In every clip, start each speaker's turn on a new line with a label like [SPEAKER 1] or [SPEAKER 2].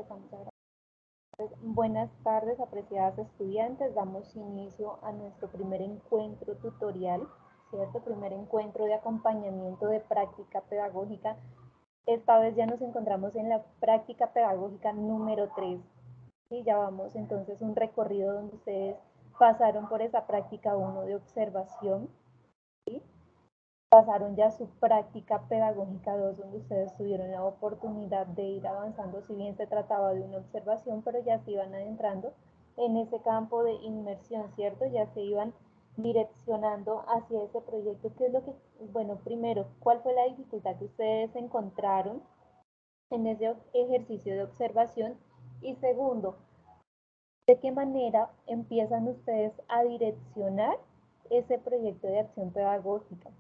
[SPEAKER 1] Empezamos a grabar. Buenas tardes, apreciadas estudiantes. Damos inicio a nuestro primer encuentro tutorial, ¿cierto? Primer encuentro de acompañamiento de práctica pedagógica. Esta vez ya nos encontramos en la práctica pedagógica número 3. ¿Sí? Ya vamos entonces un recorrido donde ustedes pasaron por esa práctica 1 de observación, ¿sí? Pasaron ya su práctica pedagógica 2, donde ustedes tuvieron la oportunidad de ir avanzando, si bien se trataba de una observación, pero ya se iban adentrando en ese campo de inmersión, ¿cierto? Ya se iban direccionando hacia ese proyecto. ¿Qué es lo que, bueno, primero, cuál fue la dificultad que ustedes encontraron en ese ejercicio de observación? Y segundo, ¿de qué manera empiezan ustedes a direccionar ese proyecto de acción pedagógica?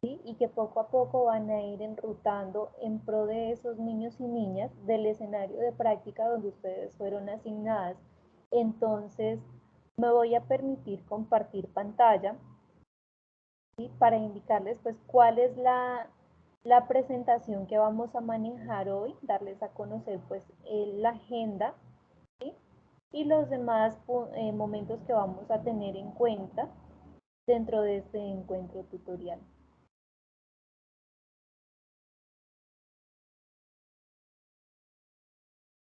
[SPEAKER 1] ¿Sí? Y que poco a poco van a ir enrutando en pro de esos niños y niñas del escenario de práctica donde ustedes fueron asignadas. Entonces, me voy a permitir compartir pantalla, ¿sí? Para indicarles pues cuál es la presentación que vamos a manejar hoy, darles a conocer pues la agenda, ¿sí? Y los demás momentos que vamos a tener en cuenta dentro de este encuentro tutorial.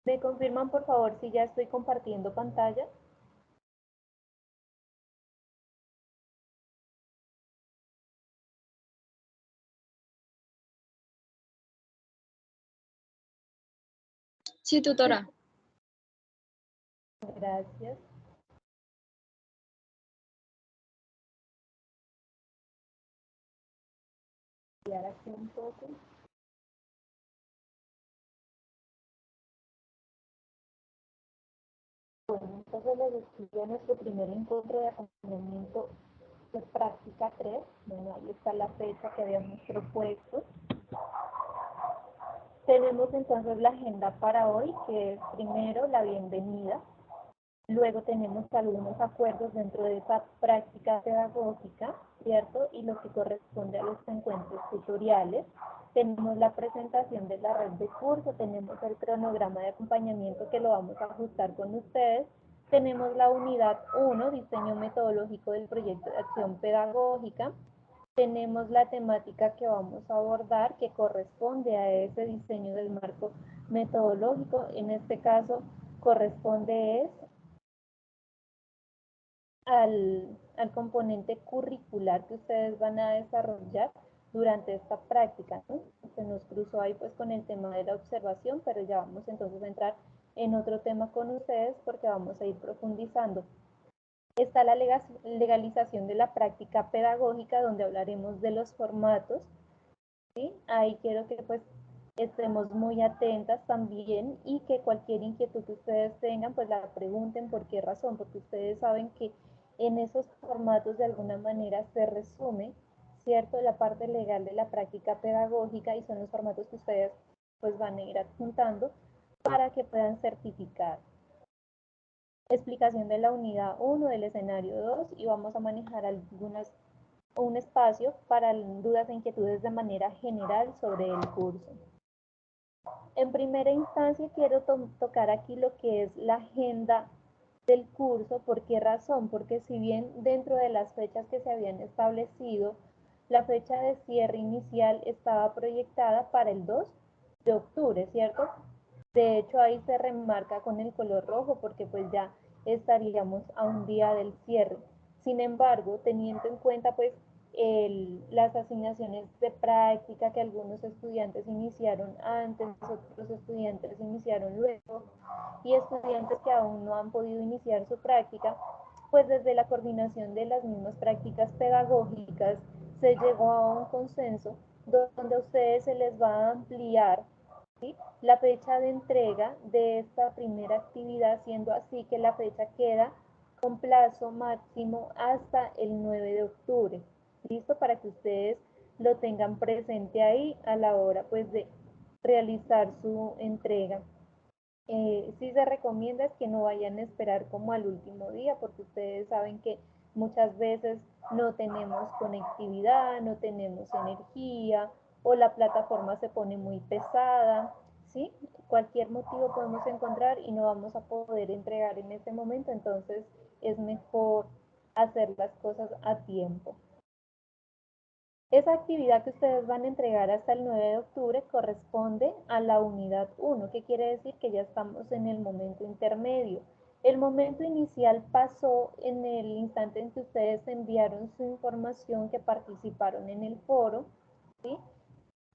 [SPEAKER 1] ¿Me confirman por favor si ya estoy compartiendo pantalla?
[SPEAKER 2] Sí, tutora.
[SPEAKER 1] Gracias. Aquí un poco. Bueno, entonces les describo nuestro primer encuentro de acompañamiento de práctica 3. Bueno, ahí está la fecha que habíamos propuesto. Tenemos entonces la agenda para hoy, que es primero la bienvenida. Luego tenemos algunos acuerdos dentro de esa práctica pedagógica, ¿cierto? Y lo que corresponde a los encuentros tutoriales. Tenemos la presentación de la red de curso, tenemos el cronograma de acompañamiento que lo vamos a ajustar con ustedes. Tenemos la unidad 1, diseño metodológico del proyecto de acción pedagógica. Tenemos la temática que vamos a abordar que corresponde a ese diseño del marco metodológico. En este caso corresponde al componente curricular que ustedes van a desarrollar durante esta práctica, ¿no? Se nos cruzó ahí pues con el tema de la observación, pero ya vamos entonces a entrar en otro tema con ustedes porque vamos a ir profundizando. Está la legalización de la práctica pedagógica, donde hablaremos de los formatos, ¿sí? Ahí quiero que pues estemos muy atentas también y que cualquier inquietud que ustedes tengan, pues la pregunten por qué razón, porque ustedes saben que en esos formatos de alguna manera se resume, ¿cierto?, la parte legal de la práctica pedagógica y son los formatos que ustedes pues van a ir adjuntando para que puedan certificar. Explicación de la unidad 1 del escenario 2 y vamos a manejar un espacio para dudas e inquietudes de manera general sobre el curso. En primera instancia quiero tocar aquí lo que es la agenda del curso. ¿Por qué razón? Porque si bien dentro de las fechas que se habían establecido, la fecha de cierre inicial estaba proyectada para el 2 de octubre, ¿cierto? De hecho ahí se remarca con el color rojo porque pues ya estaríamos a un día del cierre. Sin embargo, teniendo en cuenta pues las asignaciones de práctica que algunos estudiantes iniciaron antes, otros estudiantes iniciaron luego y estudiantes que aún no han podido iniciar su práctica, pues desde la coordinación de las mismas prácticas pedagógicas se llegó a un consenso donde a ustedes se les va a ampliar, ¿sí?, la fecha de entrega de esta primera actividad, siendo así que la fecha queda con plazo máximo hasta el 9 de octubre. ¿Listo? Para que ustedes lo tengan presente ahí a la hora pues de realizar su entrega. Sí se recomienda es que no vayan a esperar como al último día, porque ustedes saben que muchas veces no tenemos conectividad, no tenemos energía o la plataforma se pone muy pesada, ¿sí? Cualquier motivo podemos encontrar y no vamos a poder entregar en este momento, entonces es mejor hacer las cosas a tiempo. Esa actividad que ustedes van a entregar hasta el 9 de octubre corresponde a la unidad 1, que quiere decir que ya estamos en el momento intermedio. El momento inicial pasó en el instante en que ustedes enviaron su información, que participaron en el foro, ¿sí?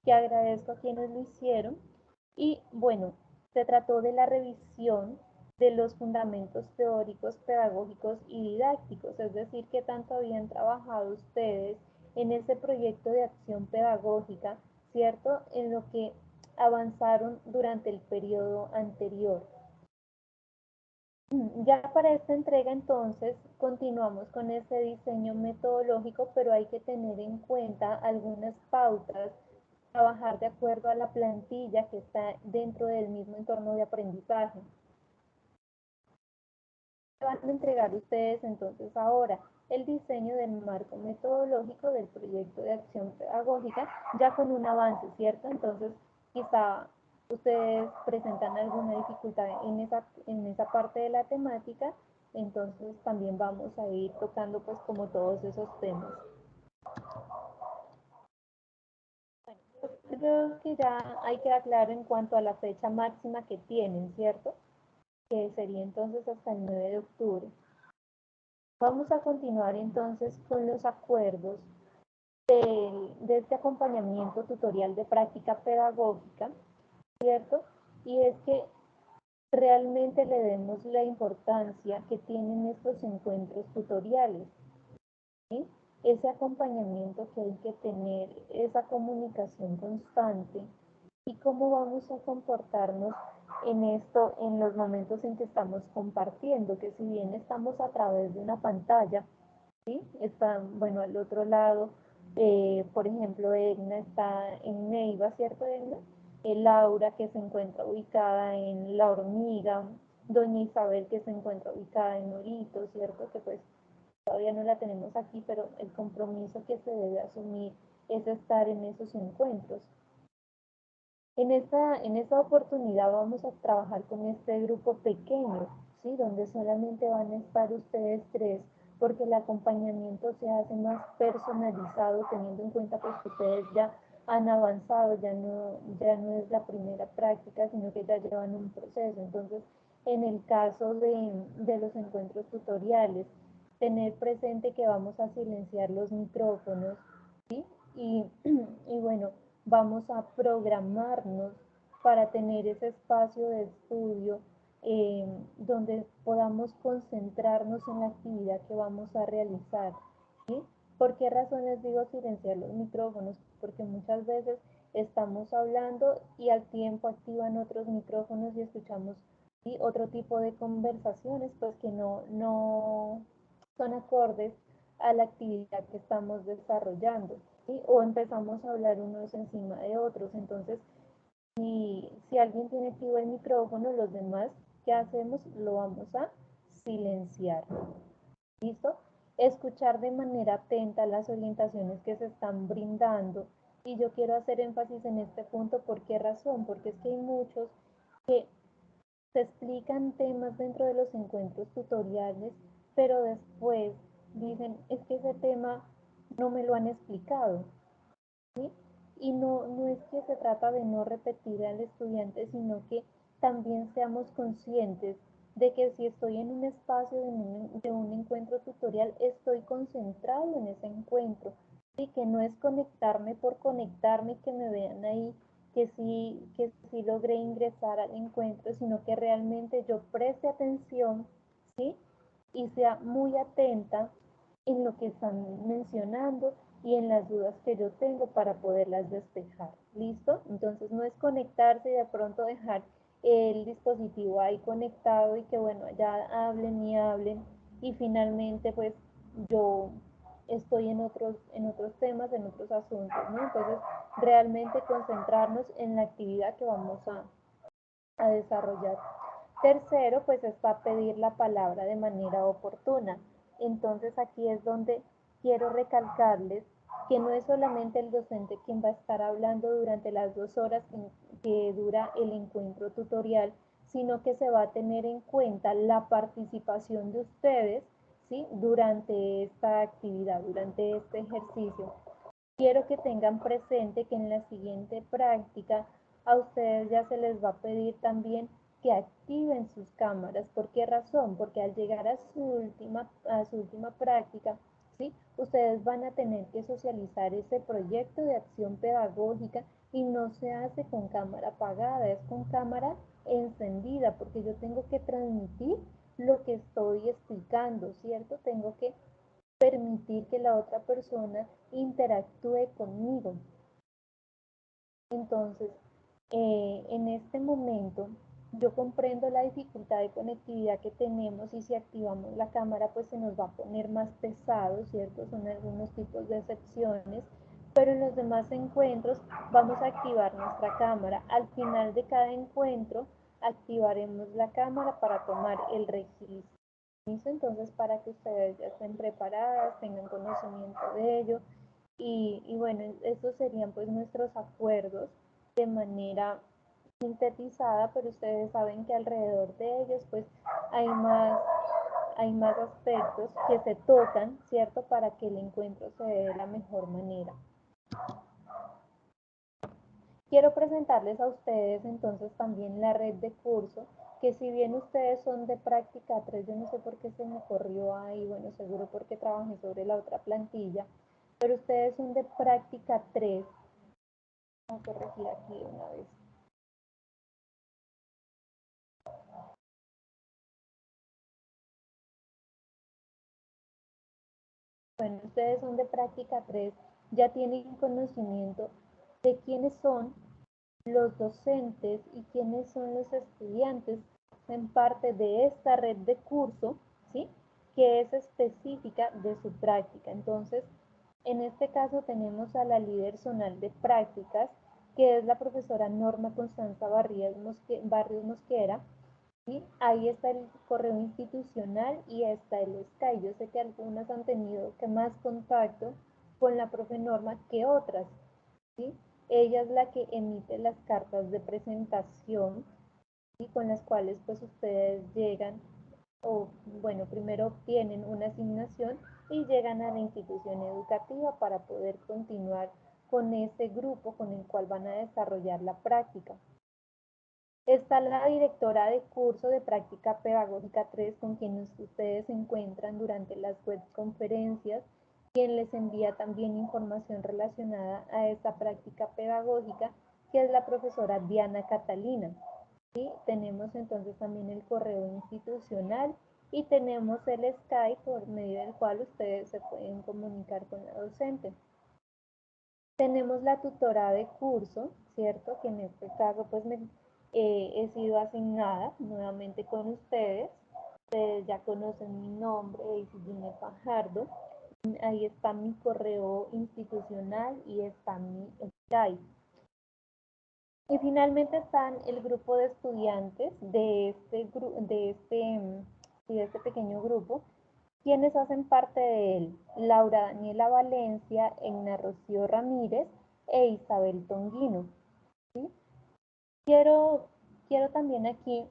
[SPEAKER 1] Que agradezco a quienes lo hicieron. Y bueno, se trató de la revisión de los fundamentos teóricos, pedagógicos y didácticos, es decir, que tanto habían trabajado ustedes en ese proyecto de acción pedagógica, ¿cierto? En lo que avanzaron durante el periodo anterior. Ya para esta entrega entonces continuamos con ese diseño metodológico, pero hay que tener en cuenta algunas pautas, trabajar de acuerdo a la plantilla que está dentro del mismo entorno de aprendizaje. Van a entregar ustedes entonces ahora el diseño del marco metodológico del proyecto de acción pedagógica, ya con un avance, ¿cierto? Entonces, quizá ustedes presentan alguna dificultad en esa parte de la temática, entonces también vamos a ir tocando pues como todos esos temas. Bueno, creo que ya hay que aclarar en cuanto a la fecha máxima que tienen, ¿cierto? Que sería entonces hasta el 9 de octubre. Vamos a continuar entonces con los acuerdos de este acompañamiento tutorial de práctica pedagógica, ¿cierto? Y es que realmente le demos la importancia que tienen estos encuentros tutoriales, ¿sí? Ese acompañamiento que hay que tener, esa comunicación constante y cómo vamos a comportarnos en esto, en los momentos en que estamos compartiendo, que si bien estamos a través de una pantalla, ¿sí? Está, bueno, al otro lado, por ejemplo, Egna está en Neiva, ¿cierto, Egna? Laura, que se encuentra ubicada en La Hormiga, doña Isabel, que se encuentra ubicada en Norito, ¿cierto? Que pues todavía no la tenemos aquí, pero el compromiso que se debe asumir es estar en esos encuentros. En esta oportunidad vamos a trabajar con este grupo pequeño, ¿sí? Donde solamente van a estar ustedes tres, porque el acompañamiento se hace más personalizado, teniendo en cuenta pues, que ustedes ya han avanzado, ya no es la primera práctica, sino que ya llevan un proceso. Entonces, en el caso de los encuentros tutoriales, tener presente que vamos a silenciar los micrófonos, ¿sí? Y bueno, vamos a programarnos para tener ese espacio de estudio donde podamos concentrarnos en la actividad que vamos a realizar, ¿sí? ¿Por qué razón les digo silenciar los micrófonos? Porque muchas veces estamos hablando y al tiempo activan otros micrófonos y escuchamos, ¿sí?, otro tipo de conversaciones pues que no son acordes a la actividad que estamos desarrollando, ¿sí? O empezamos a hablar unos encima de otros. Entonces, si alguien tiene activo el micrófono, los demás, ¿qué hacemos? Lo vamos a silenciar. ¿Listo? Escuchar de manera atenta las orientaciones que se están brindando. Y yo quiero hacer énfasis en este punto. ¿Por qué razón? Porque es que hay muchos que se explican temas dentro de los encuentros tutoriales, pero después dicen, es que ese tema no me lo han explicado, ¿sí? Y no es que se trata de no repetir al estudiante, sino que también seamos conscientes de que si estoy en un espacio de un encuentro tutorial, estoy concentrado en ese encuentro, y que no es conectarme por conectarme y que me vean ahí que sí logré ingresar al encuentro, sino que realmente yo preste atención, ¿sí? Y sea muy atenta en lo que están mencionando y en las dudas que yo tengo para poderlas despejar. ¿Listo? Entonces no es conectarse y de pronto dejar el dispositivo ahí conectado y que bueno, ya hablen y hablen y finalmente pues yo estoy en otros temas, en otros asuntos, ¿no? Entonces realmente concentrarnos en la actividad que vamos a desarrollar. Tercero, pues está pedir la palabra de manera oportuna. Entonces aquí es donde quiero recalcarles que no es solamente el docente quien va a estar hablando durante las 2 horas que dura el encuentro tutorial, sino que se va a tener en cuenta la participación de ustedes, ¿sí? Durante esta actividad, durante este ejercicio. Quiero que tengan presente que en la siguiente práctica a ustedes ya se les va a pedir también que activen sus cámaras. ¿Por qué razón? Porque al llegar a su última práctica, ¿sí? Ustedes van a tener que socializar ese proyecto de acción pedagógica y no se hace con cámara apagada, es con cámara encendida, porque yo tengo que transmitir lo que estoy explicando, ¿cierto? Tengo que permitir que la otra persona interactúe conmigo. Entonces, en este momento, yo comprendo la dificultad de conectividad que tenemos y si activamos la cámara, pues se nos va a poner más pesado, ¿cierto? Son algunos tipos de excepciones, pero en los demás encuentros vamos a activar nuestra cámara. Al final de cada encuentro, activaremos la cámara para tomar el registro. Entonces, para que ustedes ya estén preparadas, tengan conocimiento de ello. Y bueno, estos serían pues nuestros acuerdos de manera sintetizada, pero ustedes saben que alrededor de ellos pues hay más, hay más aspectos que se tocan, ¿cierto? Para que el encuentro se dé de la mejor manera. Quiero presentarles a ustedes entonces también la red de curso, que si bien ustedes son de práctica 3, yo no sé por qué se me corrió ahí, bueno, seguro porque trabajé sobre la otra plantilla, pero ustedes son de práctica 3, vamos a corregir aquí una vez. Bueno, ustedes son de práctica 3, ya tienen conocimiento de quiénes son los docentes y quiénes son los estudiantes en parte de esta red de curso, ¿sí? Que es específica de su práctica. Entonces, en este caso tenemos a la líder zonal de prácticas, que es la profesora Norma Constanza Barrios Mosquera, ¿sí? Ahí está el correo institucional y está el Skype. Yo sé que algunas han tenido que más contacto con la profe Norma que otras, ¿sí? Ella es la que emite las cartas de presentación y con las cuales pues ustedes llegan o bueno, primero obtienen una asignación y llegan a la institución educativa para poder continuar con ese grupo con el cual van a desarrollar la práctica. Está la directora de curso de práctica pedagógica 3 con quien ustedes se encuentran durante las webconferencias, quien les envía también información relacionada a esta práctica pedagógica, que es la profesora Diana Catalina. Y tenemos entonces también el correo institucional y tenemos el Skype por medio del cual ustedes se pueden comunicar con la docente. Tenemos la tutora de curso, ¿cierto? Que en este caso pues he sido asignada nuevamente con ustedes. Ustedes ya conocen mi nombre, Isidine Fajardo. Ahí está mi correo institucional y está mi Skype. Y finalmente están el grupo de estudiantes de este pequeño grupo, quienes hacen parte de él: Laura Daniela Valencia, Egna Rocío Ramírez e Isabel Tonguino. ¿Sí? Quiero también aquí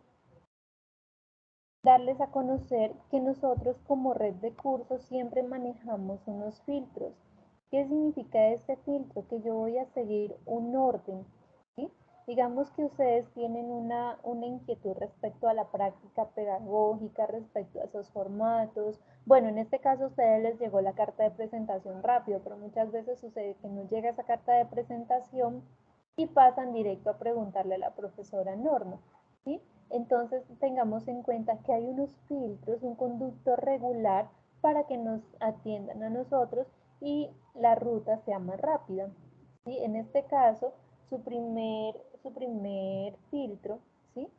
[SPEAKER 1] darles a conocer que nosotros como red de cursos siempre manejamos unos filtros. ¿Qué significa este filtro? Que yo voy a seguir un orden, ¿sí? Digamos que ustedes tienen una inquietud respecto a la práctica pedagógica, respecto a esos formatos. Bueno, en este caso a ustedes les llegó la carta de presentación rápido, pero muchas veces sucede que no llega esa carta de presentación y pasan directo a preguntarle a la profesora Norma, ¿sí? Entonces tengamos en cuenta que hay unos filtros, un conducto regular para que nos atiendan a nosotros y la ruta sea más rápida. ¿Sí? En este caso, su primer filtro, ¿sí?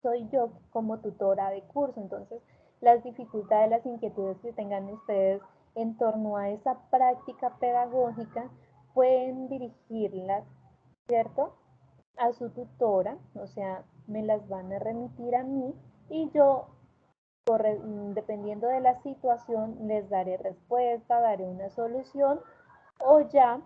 [SPEAKER 1] Soy yo como tutora de curso. Entonces, las dificultades, las inquietudes que tengan ustedes en torno a esa práctica pedagógica, pueden dirigirlas, ¿cierto?, a su tutora, o sea, me las van a remitir a mí y yo, dependiendo de la situación, les daré respuesta, daré una solución o ya,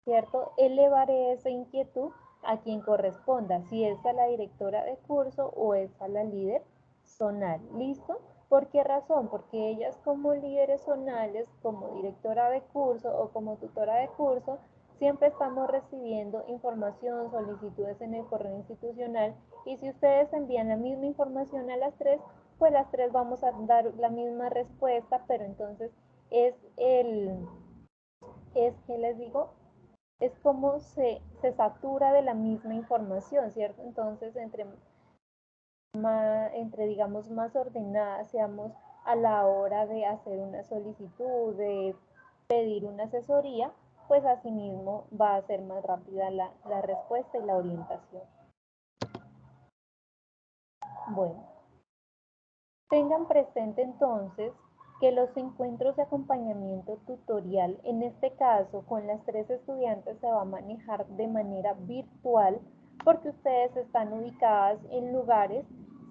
[SPEAKER 1] ¿cierto? Elevaré esa inquietud a quien corresponda, si es a la directora de curso o es a la líder zonal. ¿Listo? ¿Por qué razón? Porque ellas como líderes zonales, como directora de curso o como tutora de curso, siempre estamos recibiendo información, solicitudes en el correo institucional y si ustedes envían la misma información a las tres, pues las tres vamos a dar la misma respuesta, pero entonces es que les digo, es como se satura de la misma información, ¿cierto? Entonces, digamos, más ordenadas seamos a la hora de hacer una solicitud, de pedir una asesoría, pues asimismo va a ser más rápida la respuesta y la orientación. Bueno, tengan presente entonces que los encuentros de acompañamiento tutorial, en este caso con las tres estudiantes, se va a manejar de manera virtual porque ustedes están ubicadas en lugares,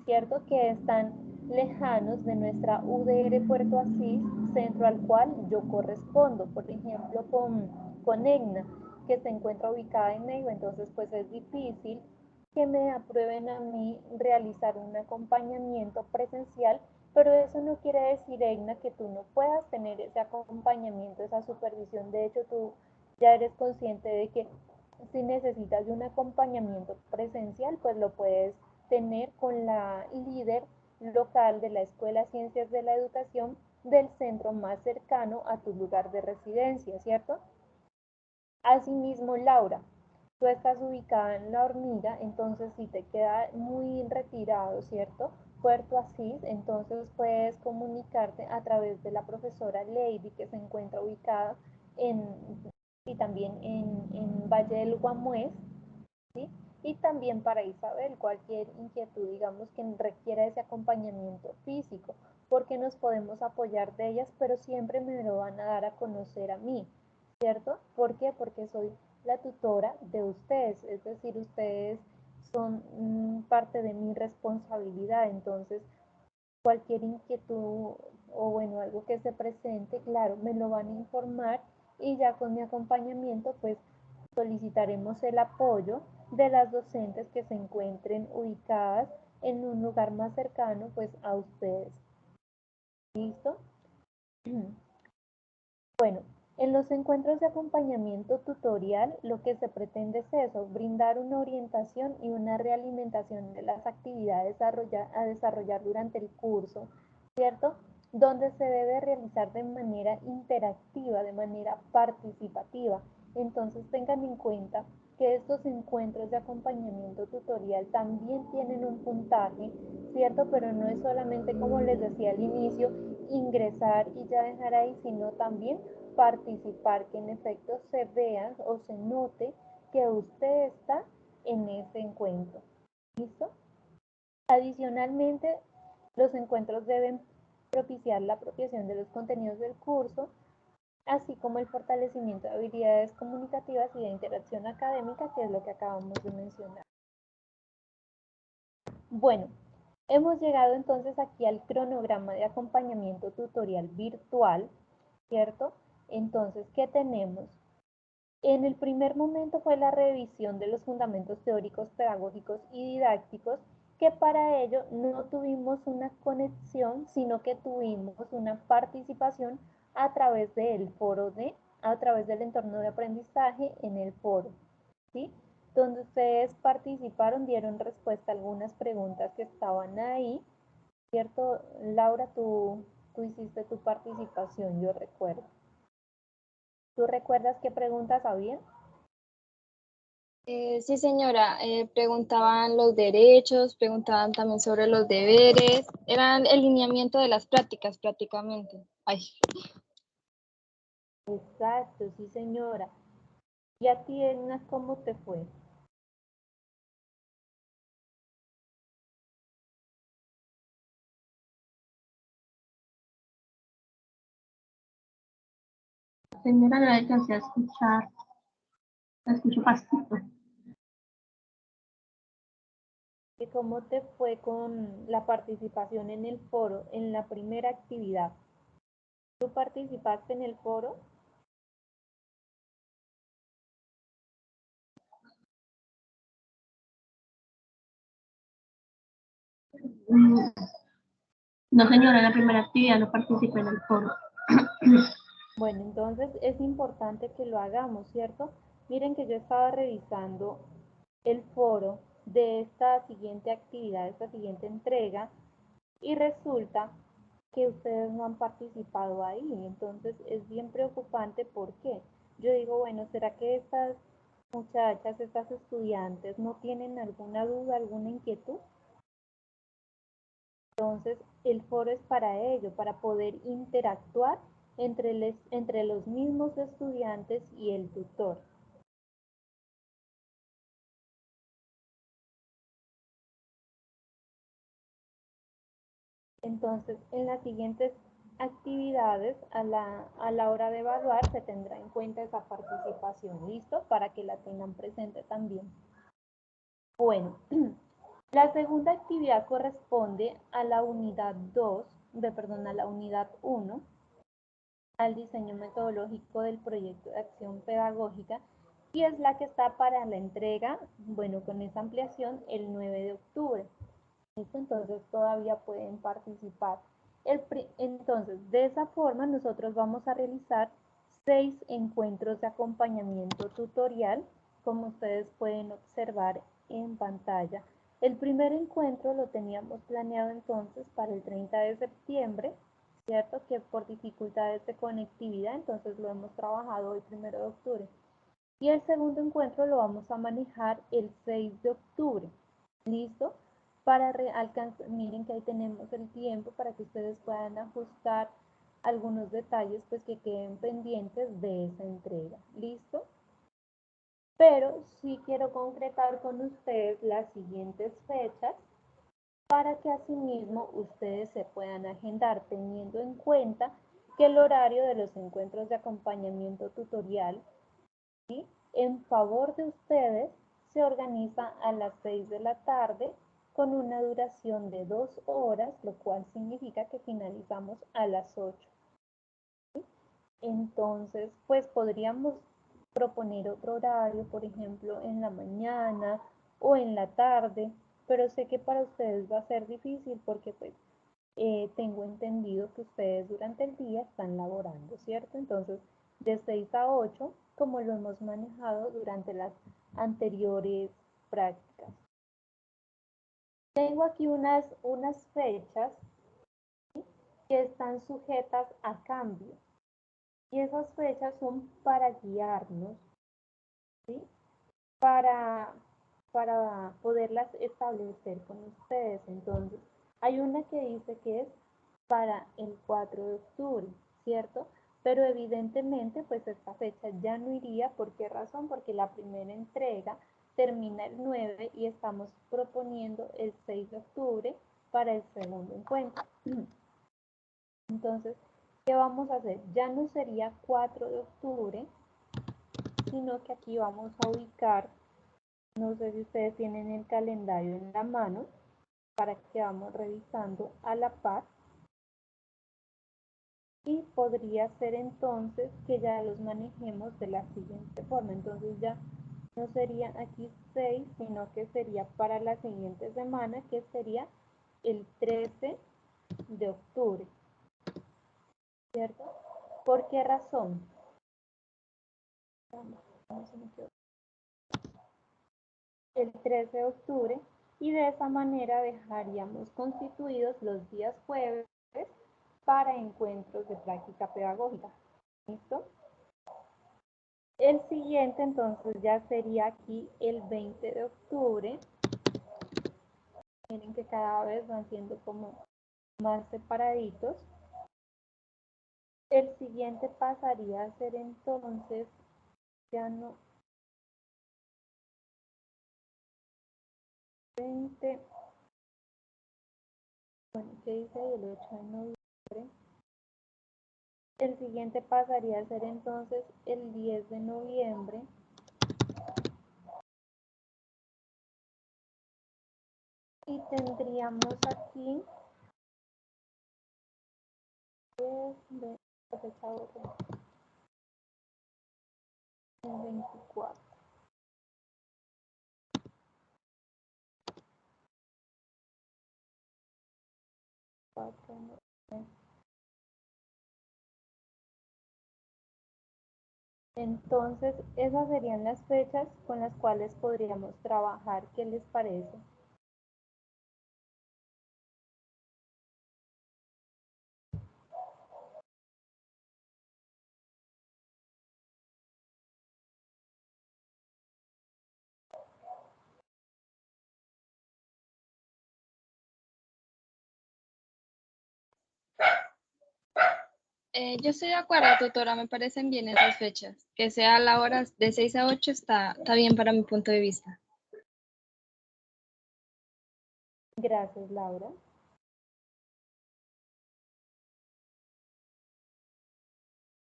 [SPEAKER 1] ¿cierto?, que están lejanos de nuestra UDR Puerto Asís, centro al cual yo correspondo, por ejemplo, con EGNA, que se encuentra ubicada en Neiva, entonces pues es difícil que me aprueben a mí realizar un acompañamiento presencial, pero eso no quiere decir, Egna, que tú no puedas tener ese acompañamiento, esa supervisión. De hecho, tú ya eres consciente de que si necesitas de un acompañamiento presencial, pues lo puedes tener con la líder local de la Escuela Ciencias de la Educación del centro más cercano a tu lugar de residencia, ¿cierto? Asimismo, Laura, tú estás ubicada en La Hormiga, entonces si te queda muy retirado, ¿cierto? Puerto Asís, entonces puedes comunicarte a través de la profesora Lady, que se encuentra ubicada en, y también en Valle del Guamués, ¿sí? Y también para Isabel, cualquier inquietud, digamos, que requiera ese acompañamiento físico, porque nos podemos apoyar de ellas, pero siempre me lo van a dar a conocer a mí, ¿cierto? ¿Por qué? Porque soy la tutora de ustedes, es decir, ustedes son parte de mi responsabilidad, entonces cualquier inquietud o bueno, algo que se presente, claro, me lo van a informar y ya con mi acompañamiento pues solicitaremos el apoyo de las docentes que se encuentren ubicadas en un lugar más cercano pues a ustedes. ¿Listo? Bueno, en los encuentros de acompañamiento tutorial lo que se pretende es eso, brindar una orientación y una realimentación de las actividades a desarrollar durante el curso, ¿cierto? Donde se debe realizar de manera interactiva, de manera participativa. Entonces tengan en cuenta que estos encuentros de acompañamiento tutorial también tienen un puntaje, ¿cierto? Pero no es solamente, como les decía al inicio, ingresar y ya dejar ahí, sino también participar, que en efecto se vea o se note que usted está en ese encuentro. ¿Listo? Adicionalmente, los encuentros deben propiciar la apropiación de los contenidos del curso, así como el fortalecimiento de habilidades comunicativas y de interacción académica, que es lo que acabamos de mencionar. Bueno, hemos llegado entonces aquí al cronograma de acompañamiento tutorial virtual, ¿cierto? Entonces, ¿qué tenemos? En el primer momento fue la revisión de los fundamentos teóricos, pedagógicos y didácticos, que para ello no tuvimos una conexión, sino que tuvimos una participación a través del a través del entorno de aprendizaje en el foro, ¿sí? Donde ustedes participaron, dieron respuesta a algunas preguntas que estaban ahí, ¿cierto? Laura, tú hiciste tu participación, yo recuerdo. ¿Tú recuerdas qué preguntas había?
[SPEAKER 2] Sí, señora, preguntaban los derechos, preguntaban también sobre los deberes, eran el lineamiento de las prácticas prácticamente. Ay.
[SPEAKER 1] Exacto, sí señora. ¿Y a ti, Edna, cómo te fue?
[SPEAKER 3] Señora, no la alcancé a escuchar, la escucho pasito.
[SPEAKER 1] ¿Y cómo te fue con la participación en el foro, en la primera actividad? ¿Tú participaste en el foro?
[SPEAKER 3] Mm, No, señora, en la primera actividad no participé en el foro.
[SPEAKER 1] Bueno, entonces es importante que lo hagamos, ¿cierto? Miren que yo estaba revisando el foro de esta siguiente actividad, de esta siguiente entrega, y resulta que ustedes no han participado ahí. Entonces es bien preocupante. ¿Por qué? Yo digo, bueno, ¿será que estas muchachas, estas estudiantes no tienen alguna duda, alguna inquietud? Entonces el foro es para ello, para poder interactuar entre los mismos estudiantes y el tutor. Entonces, en las siguientes actividades, a la hora de evaluar, se tendrá en cuenta esa participación, ¿listo? Para que la tengan presente también. Bueno, la segunda actividad corresponde a la unidad 2, perdón, a la unidad 1, al diseño metodológico del proyecto de acción pedagógica, y es la que está para la entrega, bueno, con esa ampliación, el 9 de octubre. ¿Listo? Entonces todavía pueden participar. Entonces, de esa forma nosotros vamos a realizar 6 encuentros de acompañamiento tutorial, como ustedes pueden observar en pantalla. El primer encuentro lo teníamos planeado entonces para el 30 de septiembre, ¿cierto? Que por dificultades de conectividad, entonces lo hemos trabajado hoy 1 de octubre. Y el segundo encuentro lo vamos a manejar el 6 de octubre. ¿Listo? Para alcanzar, miren que ahí tenemos el tiempo para que ustedes puedan ajustar algunos detalles pues que queden pendientes de esa entrega. ¿Listo? Pero sí quiero concretar con ustedes las siguientes fechas para que asimismo ustedes se puedan agendar teniendo en cuenta que el horario de los encuentros de acompañamiento tutorial, ¿sí?, en favor de ustedes se organiza a las 6 de la tarde con una duración de 2 horas, lo cual significa que finalizamos a las 8. ¿Sí? Entonces, pues podríamos proponer otro horario, por ejemplo, en la mañana o en la tarde, pero sé que para ustedes va a ser difícil porque pues tengo entendido que ustedes durante el día están laborando, ¿cierto? Entonces, de 6 a 8, como lo hemos manejado durante las anteriores prácticas. Tengo aquí unas fechas, ¿sí?, que están sujetas a cambio. Y esas fechas son para guiarnos, ¿sí?, para, para poderlas establecer con ustedes. Entonces, hay una que dice que es para el 4 de octubre, ¿cierto? Pero evidentemente, pues esta fecha ya no iría. ¿Por qué razón? Porque la primera entrega termina el 9 y estamos proponiendo el 6 de octubre para el segundo encuentro. Entonces, ¿qué vamos a hacer? Ya no sería 4 de octubre, sino que aquí vamos a ubicar, no sé si ustedes tienen el calendario en la mano, para que vamos revisando a la par. Y podría ser entonces que ya los manejemos de la siguiente forma. Entonces ya no sería aquí 6, sino que sería para la siguiente semana, que sería el 13 de octubre, ¿cierto? ¿Por qué razón? El 13 de octubre, y de esa manera dejaríamos constituidos los días jueves para encuentros de práctica pedagógica. ¿Listo? El siguiente entonces ya sería aquí el 20 de octubre. Miren que cada vez van siendo como más separaditos. El siguiente pasaría a ser entonces, ya no, 20, bueno, ¿qué dice ahí? El 8 de noviembre. El siguiente pasaría a ser entonces el 10 de noviembre. Y tendríamos aquí el 24. 4, 9. Entonces, esas serían las fechas con las cuales podríamos trabajar. ¿Qué les parece?
[SPEAKER 2] Yo estoy de acuerdo, tutora, me parecen bien esas fechas. Que sea la hora de 6 a 8 está bien para mi punto de vista.
[SPEAKER 1] Gracias, Laura.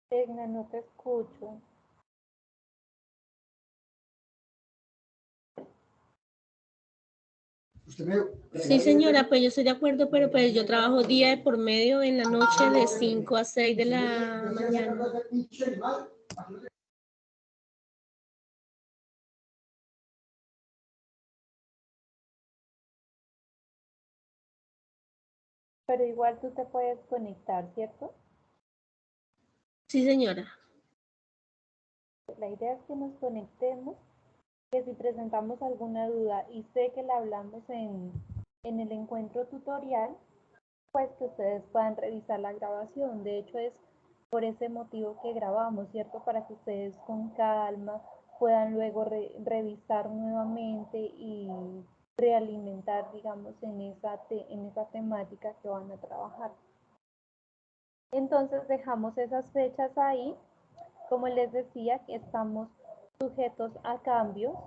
[SPEAKER 1] Egna, no te escucho.
[SPEAKER 4] Sí, señora, pues yo estoy de acuerdo, pero pues yo trabajo día de por medio en la noche de 5 a 6 de la mañana.
[SPEAKER 1] Pero igual tú te puedes conectar, ¿cierto?
[SPEAKER 4] Sí, señora.
[SPEAKER 1] La idea es que nos conectemos, que si presentamos alguna duda y sé que la hablamos en el encuentro tutorial, pues que ustedes puedan revisar la grabación. De hecho, es por ese motivo que grabamos, ¿cierto? Para que ustedes con calma puedan luego revisar nuevamente y realimentar, digamos, en esa temática que van a trabajar. Entonces dejamos esas fechas ahí. Como les decía, que estamos sujetos a cambios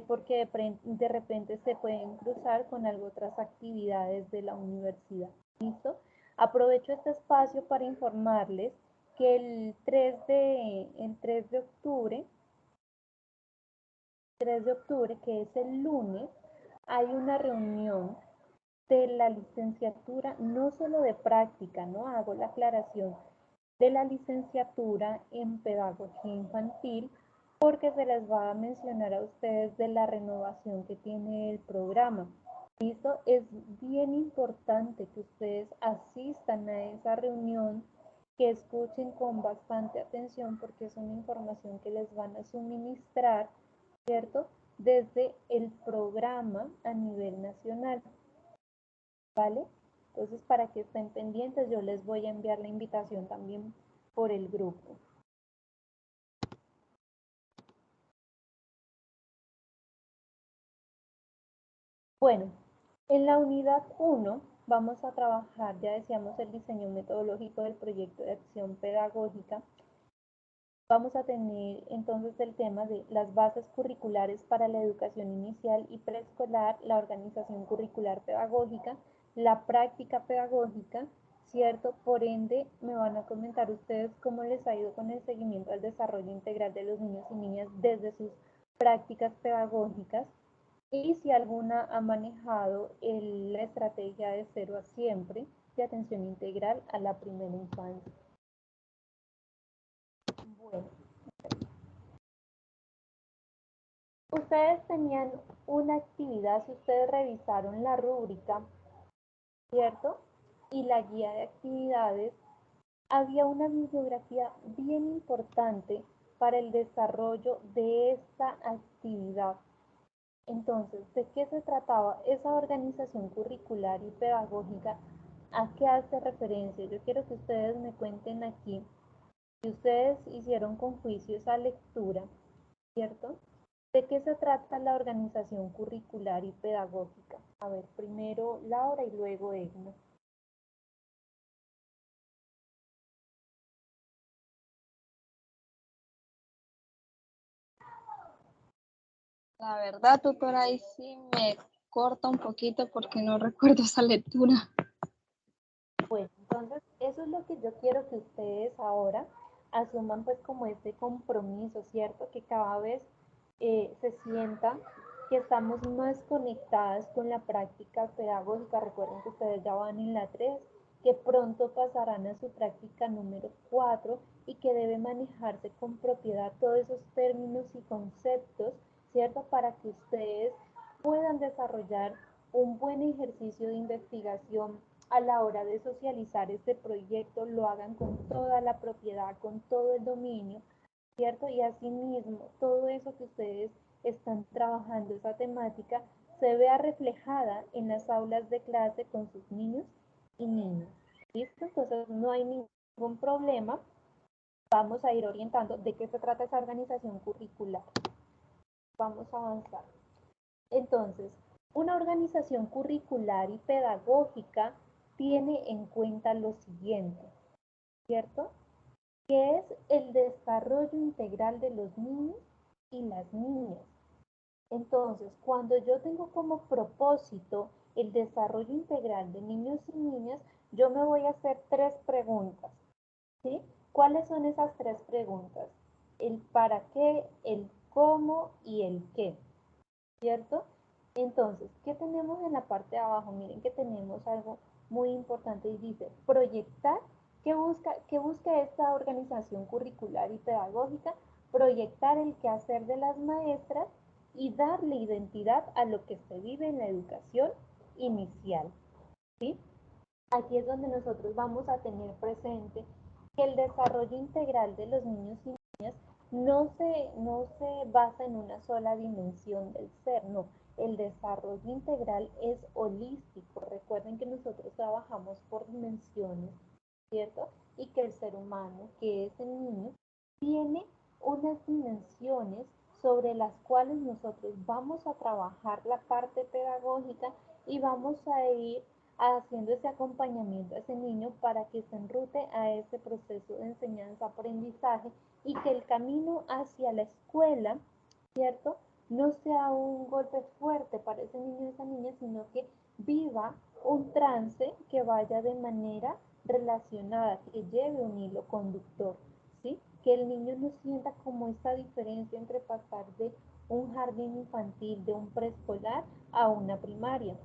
[SPEAKER 1] porque de repente se pueden cruzar con otras actividades de la universidad. ¿Listo? Aprovecho este espacio para informarles que el 3 de octubre, que es el lunes, hay una reunión de la licenciatura, no solo de práctica, ¿no? Hago la aclaración, de la licenciatura en Pedagogía Infantil, porque se les va a mencionar a ustedes de la renovación que tiene el programa. ¿Listo? Es bien importante que ustedes asistan a esa reunión, que escuchen con bastante atención porque es una información que les van a suministrar, ¿cierto? Desde el programa a nivel nacional. ¿Vale? Entonces, para que estén pendientes, yo les voy a enviar la invitación también por el grupo. Bueno, en la unidad 1 vamos a trabajar, ya decíamos, el diseño metodológico del proyecto de acción pedagógica. Vamos a tener entonces el tema de las bases curriculares para la educación inicial y preescolar, la organización curricular pedagógica, la práctica pedagógica, ¿cierto? Por ende, me van a comentar ustedes cómo les ha ido con el seguimiento al desarrollo integral de los niños y niñas desde sus prácticas pedagógicas y si alguna ha manejado la estrategia de 0 a siempre de atención integral a la primera infancia. Bueno, ustedes tenían una actividad, si ustedes revisaron la rúbrica, ¿cierto? Y la guía de actividades, había una bibliografía bien importante para el desarrollo de esta actividad. Entonces, ¿de qué se trataba esa organización curricular y pedagógica? ¿A qué hace referencia? Yo quiero que ustedes me cuenten aquí, si ustedes hicieron con juicio esa lectura, ¿cierto? ¿De qué se trata la organización curricular y pedagógica? A ver, primero Laura y luego Egna.
[SPEAKER 2] La verdad, tutora, ahí sí me corta un poquito porque no recuerdo esa lectura.
[SPEAKER 1] Bueno, entonces eso es lo que yo quiero que ustedes ahora asuman pues como este compromiso, ¿cierto? Que cada vez se sienta que estamos más conectadas con la práctica pedagógica. Recuerden que ustedes ya van en la 3, que pronto pasarán a su práctica número 4 y que debe manejarse con propiedad todos esos términos y conceptos, ¿cierto? Para que ustedes puedan desarrollar un buen ejercicio de investigación a la hora de socializar este proyecto lo hagan con toda la propiedad, con todo el dominio, ¿cierto? Y asimismo, todo eso que ustedes están trabajando, esa temática, se vea reflejada en las aulas de clase con sus niños y niñas. ¿Listo? Entonces no hay ningún problema. Vamos a ir orientando de qué se trata esa organización curricular. Vamos a avanzar. Entonces, una organización curricular y pedagógica tiene en cuenta lo siguiente, ¿cierto? Que es el desarrollo integral de los niños y las niñas. Entonces, cuando yo tengo como propósito el desarrollo integral de niños y niñas, yo me voy a hacer 3 preguntas, ¿sí? ¿Cuáles son esas 3 preguntas? El para qué, el cómo y el qué, ¿cierto? Entonces, ¿qué tenemos en la parte de abajo? Miren que tenemos algo muy importante y dice proyectar. ¿Qué busca esta organización curricular y pedagógica? Proyectar el quehacer de las maestras y darle identidad a lo que se vive en la educación inicial, ¿sí? Aquí es donde nosotros vamos a tener presente que el desarrollo integral de los niños y niñas no se basa en una sola dimensión del ser, no. El desarrollo integral es holístico. Recuerden que nosotros trabajamos por dimensiones, ¿cierto? Y que el ser humano, que es el niño, tiene unas dimensiones sobre las cuales nosotros vamos a trabajar la parte pedagógica y vamos a ir haciendo ese acompañamiento a ese niño para que se enrute a ese proceso de enseñanza-aprendizaje y que el camino hacia la escuela, ¿cierto? No sea un golpe fuerte para ese niño y esa niña, sino que viva un trance que vaya de manera relacionada, que lleve un hilo conductor, ¿sí? Que el niño no sienta como esta diferencia entre pasar de un jardín infantil, de un preescolar a una primaria.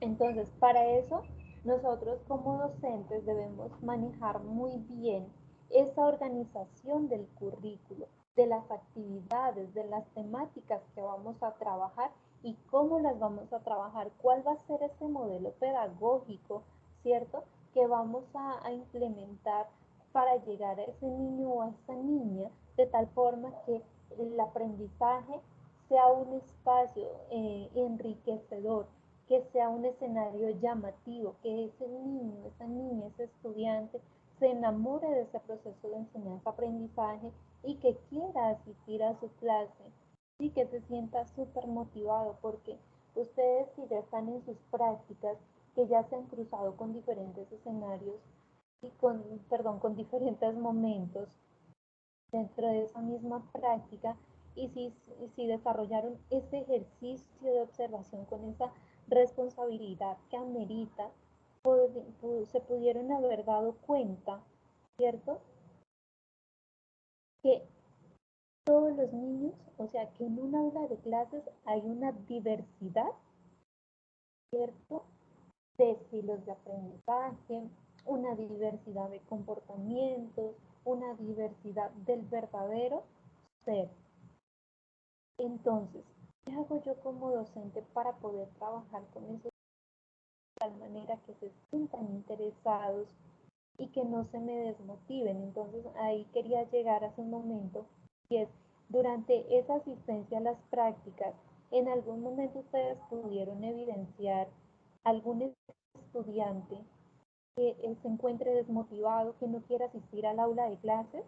[SPEAKER 1] Entonces, para eso, nosotros como docentes debemos manejar muy bien esa organización del currículo, de las actividades, de las temáticas que vamos a trabajar y cómo las vamos a trabajar, cuál va a ser ese modelo pedagógico, ¿cierto? Que vamos a implementar para llegar a ese niño o a esa niña de tal forma que el aprendizaje sea un espacio enriquecedor, que sea un escenario llamativo, que ese niño, esa niña, ese estudiante se enamore de ese proceso de enseñanza-aprendizaje y que quiera asistir a su clase y que se sienta súper motivado porque ustedes si ya están en sus prácticas, que ya se han cruzado con diferentes escenarios y con diferentes momentos dentro de esa misma práctica y si desarrollaron ese ejercicio de observación con esa responsabilidad que amerita, se pudieron haber dado cuenta, ¿cierto? Que todos los niños, o sea, que en un aula de clases hay una diversidad, ¿cierto? De estilos de aprendizaje, una diversidad de comportamientos, una diversidad del verdadero ser. Entonces, ¿qué hago yo como docente para poder trabajar con esos de tal manera que se sientan interesados y que no se me desmotiven? Entonces, ahí quería llegar hace un momento, y es, durante esa asistencia a las prácticas, ¿en algún momento ustedes pudieron evidenciar algún estudiante que se encuentre desmotivado, que no quiera asistir al aula de clases?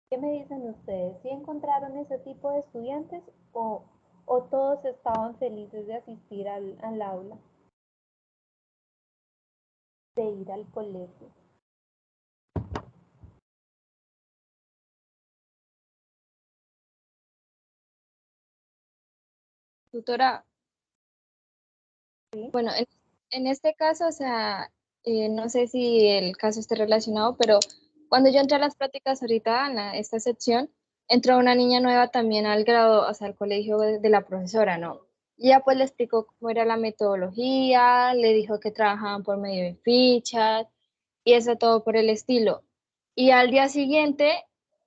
[SPEAKER 1] ¿Qué me dicen ustedes? ¿Sí encontraron ese tipo de estudiantes o todos estaban felices de asistir al aula, de ir al colegio?
[SPEAKER 2] Tutora,
[SPEAKER 1] ¿Sí?
[SPEAKER 2] bueno, en este caso, o sea, no sé si el caso esté relacionado, pero cuando yo entré a las prácticas ahorita en esta sección, entró una niña nueva también al grado, o sea, al colegio de la profesora, ¿no? Y ella pues le explicó cómo era la metodología, le dijo que trabajaban por medio de fichas, y eso todo por el estilo. Y al día siguiente,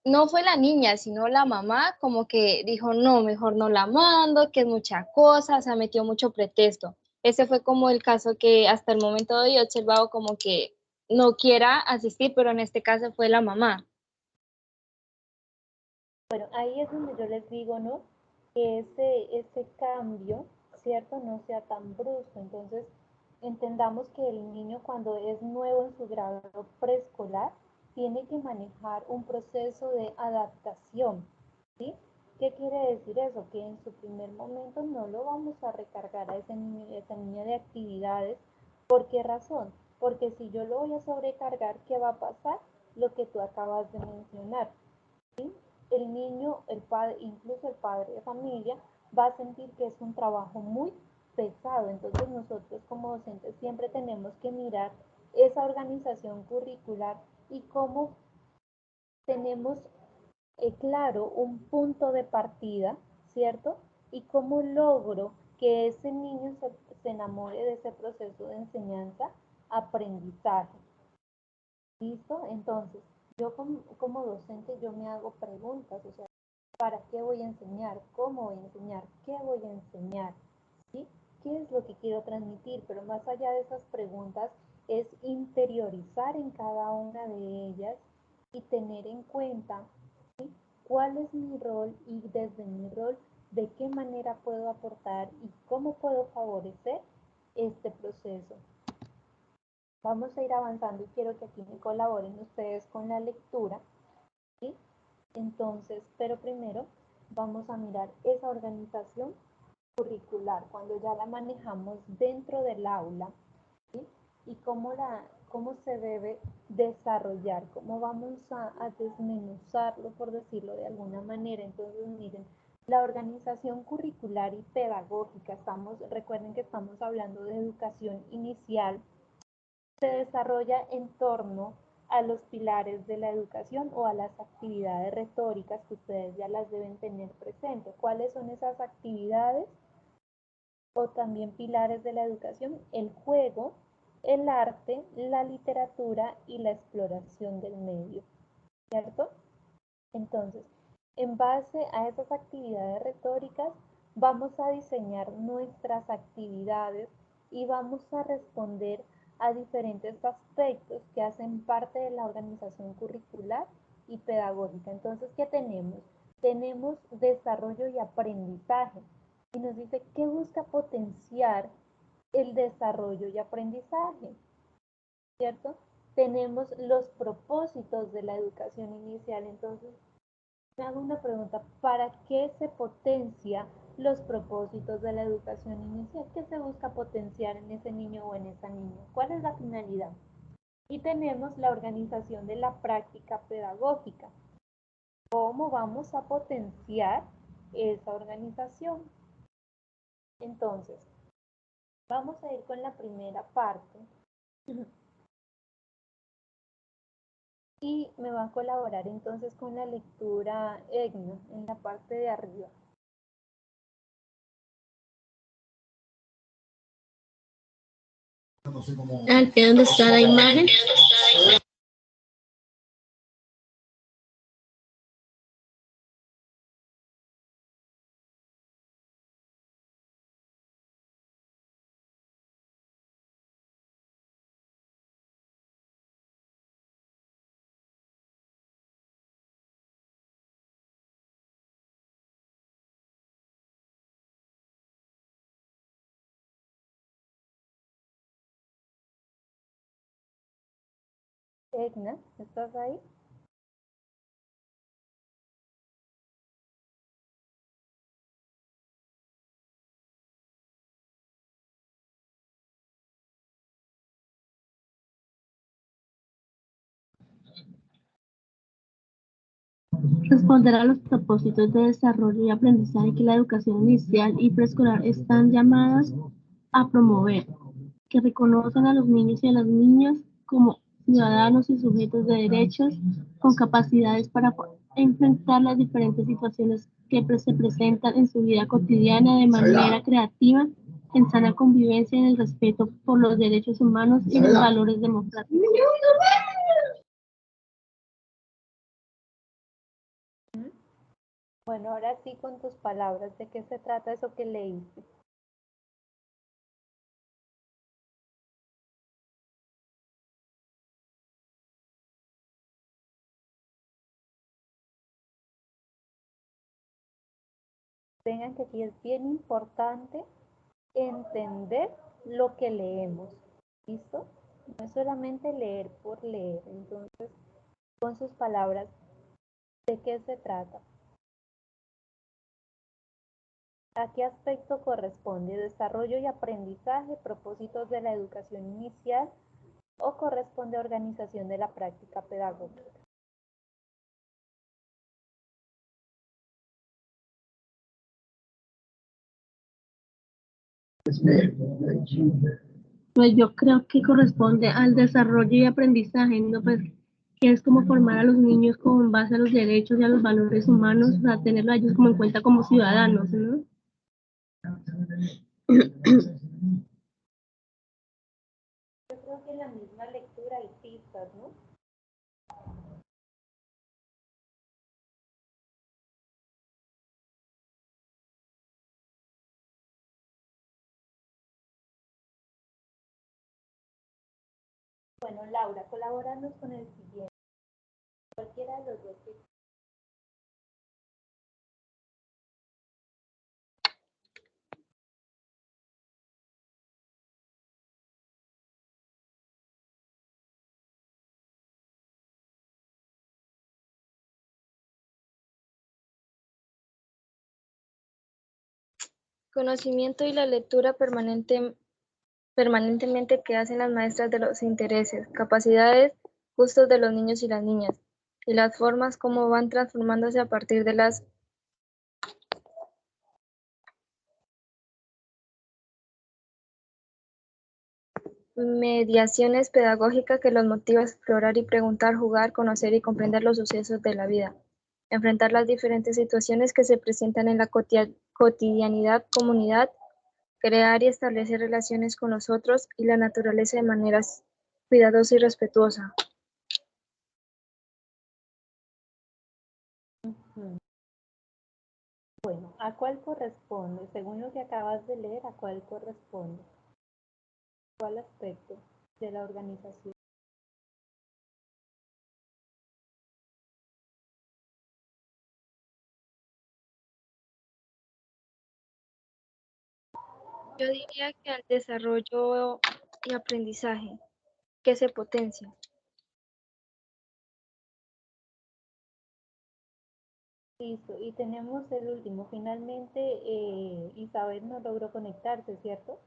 [SPEAKER 2] no fue la niña, sino la mamá, como que dijo, no, mejor no la mando, que es mucha cosa, se metió mucho pretexto. Ese fue como el caso que hasta el momento de hoy he observado como que no quiera asistir, pero en este caso fue la mamá.
[SPEAKER 1] Bueno, ahí es donde yo les digo, ¿no? Que ese cambio, ¿cierto? No sea tan brusco. Entonces, entendamos que el niño cuando es nuevo en su grado preescolar, tiene que manejar un proceso de adaptación, ¿sí? ¿Qué quiere decir eso? Que en su primer momento no lo vamos a recargar a ese niño y a esa niña de actividades. ¿Por qué razón? Porque si yo lo voy a sobrecargar, ¿qué va a pasar? Lo que tú acabas de mencionar. El niño, el padre, incluso el padre de familia, va a sentir que es un trabajo muy pesado. Entonces nosotros como docentes siempre tenemos que mirar esa organización curricular y cómo tenemos claro un punto de partida, ¿cierto? Y cómo logro que ese niño se enamore de ese proceso de enseñanza, aprendizaje. ¿Listo? Entonces, yo como docente yo me hago preguntas, o sea, ¿para qué voy a enseñar? ¿Cómo voy a enseñar? ¿Qué voy a enseñar? ¿Sí? ¿Qué es lo que quiero transmitir? Pero más allá de esas preguntas es interiorizar en cada una de ellas y tener en cuenta, ¿sí? ¿Cuál es mi rol? Y desde mi rol, ¿de qué manera puedo aportar y cómo puedo favorecer este proceso? Vamos a ir avanzando y quiero que aquí me colaboren ustedes con la lectura, ¿sí? Entonces, pero primero vamos a mirar esa organización curricular, cuando ya la manejamos dentro del aula, ¿sí? Y cómo se debe desarrollar, cómo vamos a desmenuzarlo, por decirlo de alguna manera. Entonces, miren, la organización curricular y pedagógica, recuerden que estamos hablando de educación inicial, se desarrolla en torno a los pilares de la educación o a las actividades retóricas que ustedes ya las deben tener presentes. ¿Cuáles son esas actividades o también pilares de la educación? El juego, el arte, la literatura y la exploración del medio, ¿cierto? Entonces, en base a esas actividades retóricas, vamos a diseñar nuestras actividades y vamos a responder a diferentes aspectos que hacen parte de la organización curricular y pedagógica. Entonces, ¿qué tenemos? Tenemos desarrollo y aprendizaje. Y nos dice que busca potenciar el desarrollo y aprendizaje, ¿cierto? Tenemos los propósitos de la educación inicial. Entonces, me hago una pregunta, ¿para qué se potencia los propósitos de la educación inicial? ¿Qué se busca potenciar en ese niño o en esa niña? ¿Cuál es la finalidad? Y tenemos la organización de la práctica pedagógica. ¿Cómo vamos a potenciar esa organización? Entonces, vamos a ir con la primera parte. Y me va a colaborar entonces con la lectura Egna en la parte de arriba.
[SPEAKER 4] Al pie donde está la imagen.
[SPEAKER 1] Egna, ¿estás ahí?
[SPEAKER 3] Responder a los propósitos de desarrollo y aprendizaje que la educación inicial y preescolar están llamadas a promover, que reconocen a los niños y a las niñas como ciudadanos y sujetos de derechos con capacidades para enfrentar las diferentes situaciones que se presentan en su vida cotidiana de manera creativa en sana convivencia, en el respeto por los derechos humanos y los valores democráticos.
[SPEAKER 1] Bueno, ahora sí con tus palabras, ¿de qué se trata eso que leíste? Tengan que aquí es bien importante entender lo que leemos, ¿listo? No es solamente leer por leer, entonces con sus palabras, ¿de qué se trata? ¿A qué aspecto corresponde? ¿Desarrollo y aprendizaje, propósitos de la educación inicial o corresponde a organización de la práctica pedagógica?
[SPEAKER 3] Pues yo creo que corresponde al desarrollo y aprendizaje, ¿no? Pues que es como formar a los niños con base a los derechos y a los valores humanos, o sea, tenerlos a ellos como en cuenta como ciudadanos, ¿no?
[SPEAKER 1] Yo creo que en la misma lectura hay pistas, ¿no? Bueno, Laura, colabóranos con el siguiente. Cualquiera de los dos que
[SPEAKER 2] Conocimiento y la lectura permanentemente que hacen las maestras de los intereses, capacidades, gustos de los niños y las niñas, y las formas como van transformándose a partir de las mediaciones pedagógicas que los motiva a explorar y preguntar, jugar, conocer y comprender los sucesos de la vida, enfrentar las diferentes situaciones que se presentan en la cotidianidad, comunidad, crear y establecer relaciones con los otros y la naturaleza de manera cuidadosa y respetuosa.
[SPEAKER 1] Bueno, ¿a cuál corresponde? Según lo que acabas de leer, ¿a cuál corresponde? ¿Cuál aspecto de la organización?
[SPEAKER 2] Yo diría que al desarrollo y aprendizaje, que se potencia.
[SPEAKER 1] Listo, y tenemos el último. Finalmente, Isabel no logró conectarse, ¿cierto?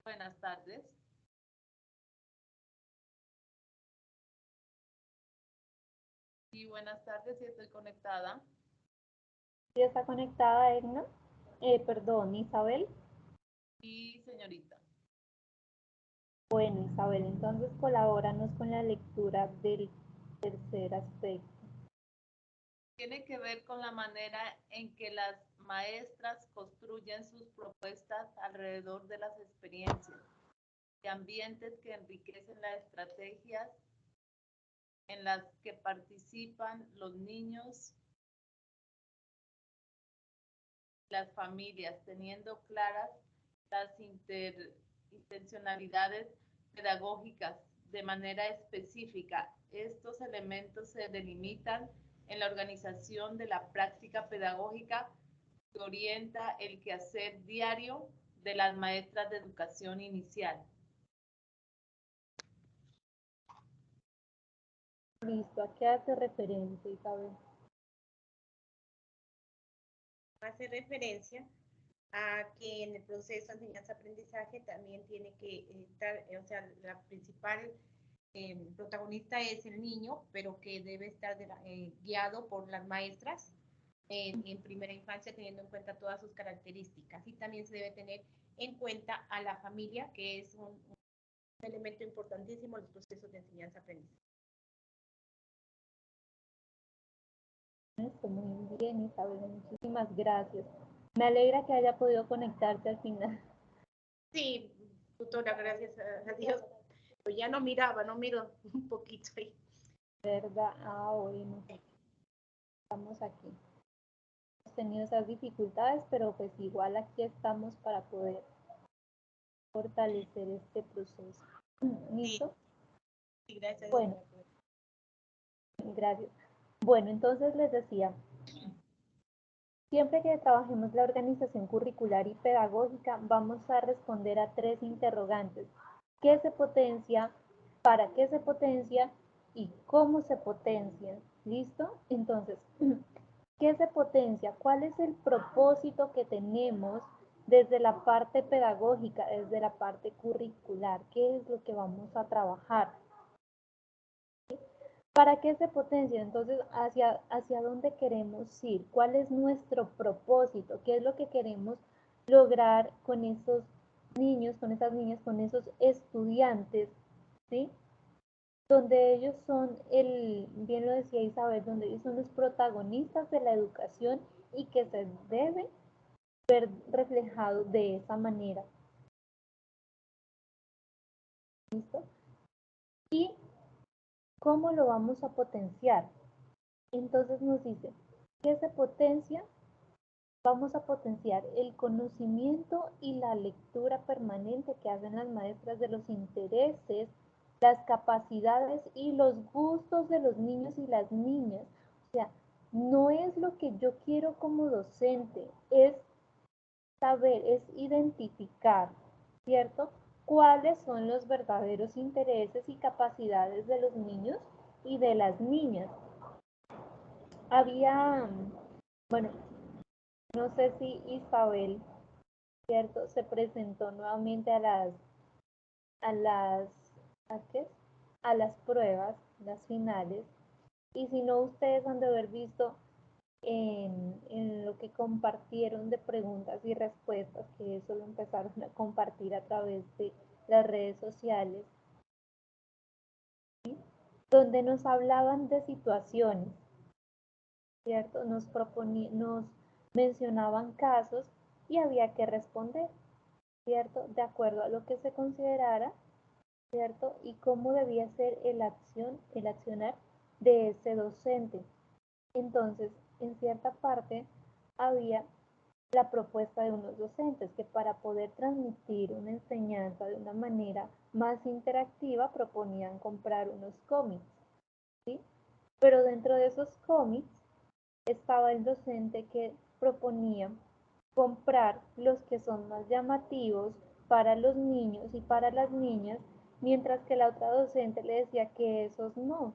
[SPEAKER 5] Buenas tardes. Sí, buenas tardes, sí estoy conectada.
[SPEAKER 1] ¿Sí está conectada, Edna? Perdón, Isabel.
[SPEAKER 5] Sí, señorita.
[SPEAKER 1] Bueno, Isabel, entonces colabóranos con la lectura del tercer aspecto.
[SPEAKER 5] Tiene que ver con la manera en que las maestras construyen sus propuestas alrededor de las experiencias y ambientes que enriquecen las estrategias en las que participan los niños, las familias, teniendo claras las intencionalidades pedagógicas de manera específica. Estos elementos se delimitan en la organización de la práctica pedagógica que orienta el quehacer diario de las maestras de educación inicial.
[SPEAKER 1] Listo, ¿a qué hace referencia, Isabel?
[SPEAKER 6] Hace referencia a que en el proceso de enseñanza-aprendizaje también tiene que estar, o sea, la principal protagonista es el niño, pero que debe estar guiado por las maestras en primera infancia, teniendo en cuenta todas sus características. Y también se debe tener en cuenta a la familia, que es un elemento importantísimo en los procesos de enseñanza-aprendizaje.
[SPEAKER 1] Muy bien, Isabel, muchísimas gracias. Me alegra que haya podido conectarse al final.
[SPEAKER 6] Sí, tutora, gracias a Dios. Pero ya no miro un poquito ahí.
[SPEAKER 1] ¿Verdad? Ah, bueno, estamos aquí. Hemos tenido esas dificultades, pero pues igual aquí estamos para poder fortalecer este proceso. ¿Listo?
[SPEAKER 6] Sí, gracias.
[SPEAKER 1] Bueno, gracias. Bueno, entonces les decía, siempre que trabajemos la organización curricular y pedagógica, vamos a responder a 3 interrogantes. ¿Qué se potencia? ¿Para qué se potencia? ¿Y cómo se potencia? ¿Listo? Entonces, ¿qué se potencia? ¿Cuál es el propósito que tenemos desde la parte pedagógica, desde la parte curricular? ¿Qué es lo que vamos a trabajar? ¿Para qué se potencia? Entonces, ¿hacia dónde queremos ir? ¿Cuál es nuestro propósito? ¿Qué es lo que queremos lograr con esos niños, con esas niñas, con esos estudiantes? ¿Sí? Donde ellos son bien lo decía Isabel, donde ellos son los protagonistas de la educación y que se debe ver reflejado de esa manera. ¿Listo? ¿Y cómo lo vamos a potenciar? Entonces nos dice, ¿qué se potencia? Vamos a potenciar el conocimiento y la lectura permanente que hacen las maestras de los intereses, las capacidades y los gustos de los niños y las niñas. O sea, no es lo que yo quiero como docente, es saber, es identificar, ¿cierto? ¿Cuáles son los verdaderos intereses y capacidades de los niños y de las niñas? Bueno, no sé si Isabel, ¿cierto? Se presentó nuevamente a las, ¿a qué? A las pruebas, las finales. Y si no, ustedes han de haber visto en lo que compartieron de preguntas y respuestas, que eso lo empezaron a compartir a través de las redes sociales, ¿sí? Donde nos hablaban de situaciones, ¿cierto? Nos mencionaban casos y había que responder, ¿cierto? De acuerdo a lo que se considerara, ¿cierto? Y cómo debía ser el accionar de ese docente. Entonces, en cierta parte había la propuesta de unos docentes que para poder transmitir una enseñanza de una manera más interactiva proponían comprar unos cómics, ¿sí? Pero dentro de esos cómics estaba el docente que proponía comprar los que son más llamativos para los niños y para las niñas, mientras que la otra docente le decía que esos no,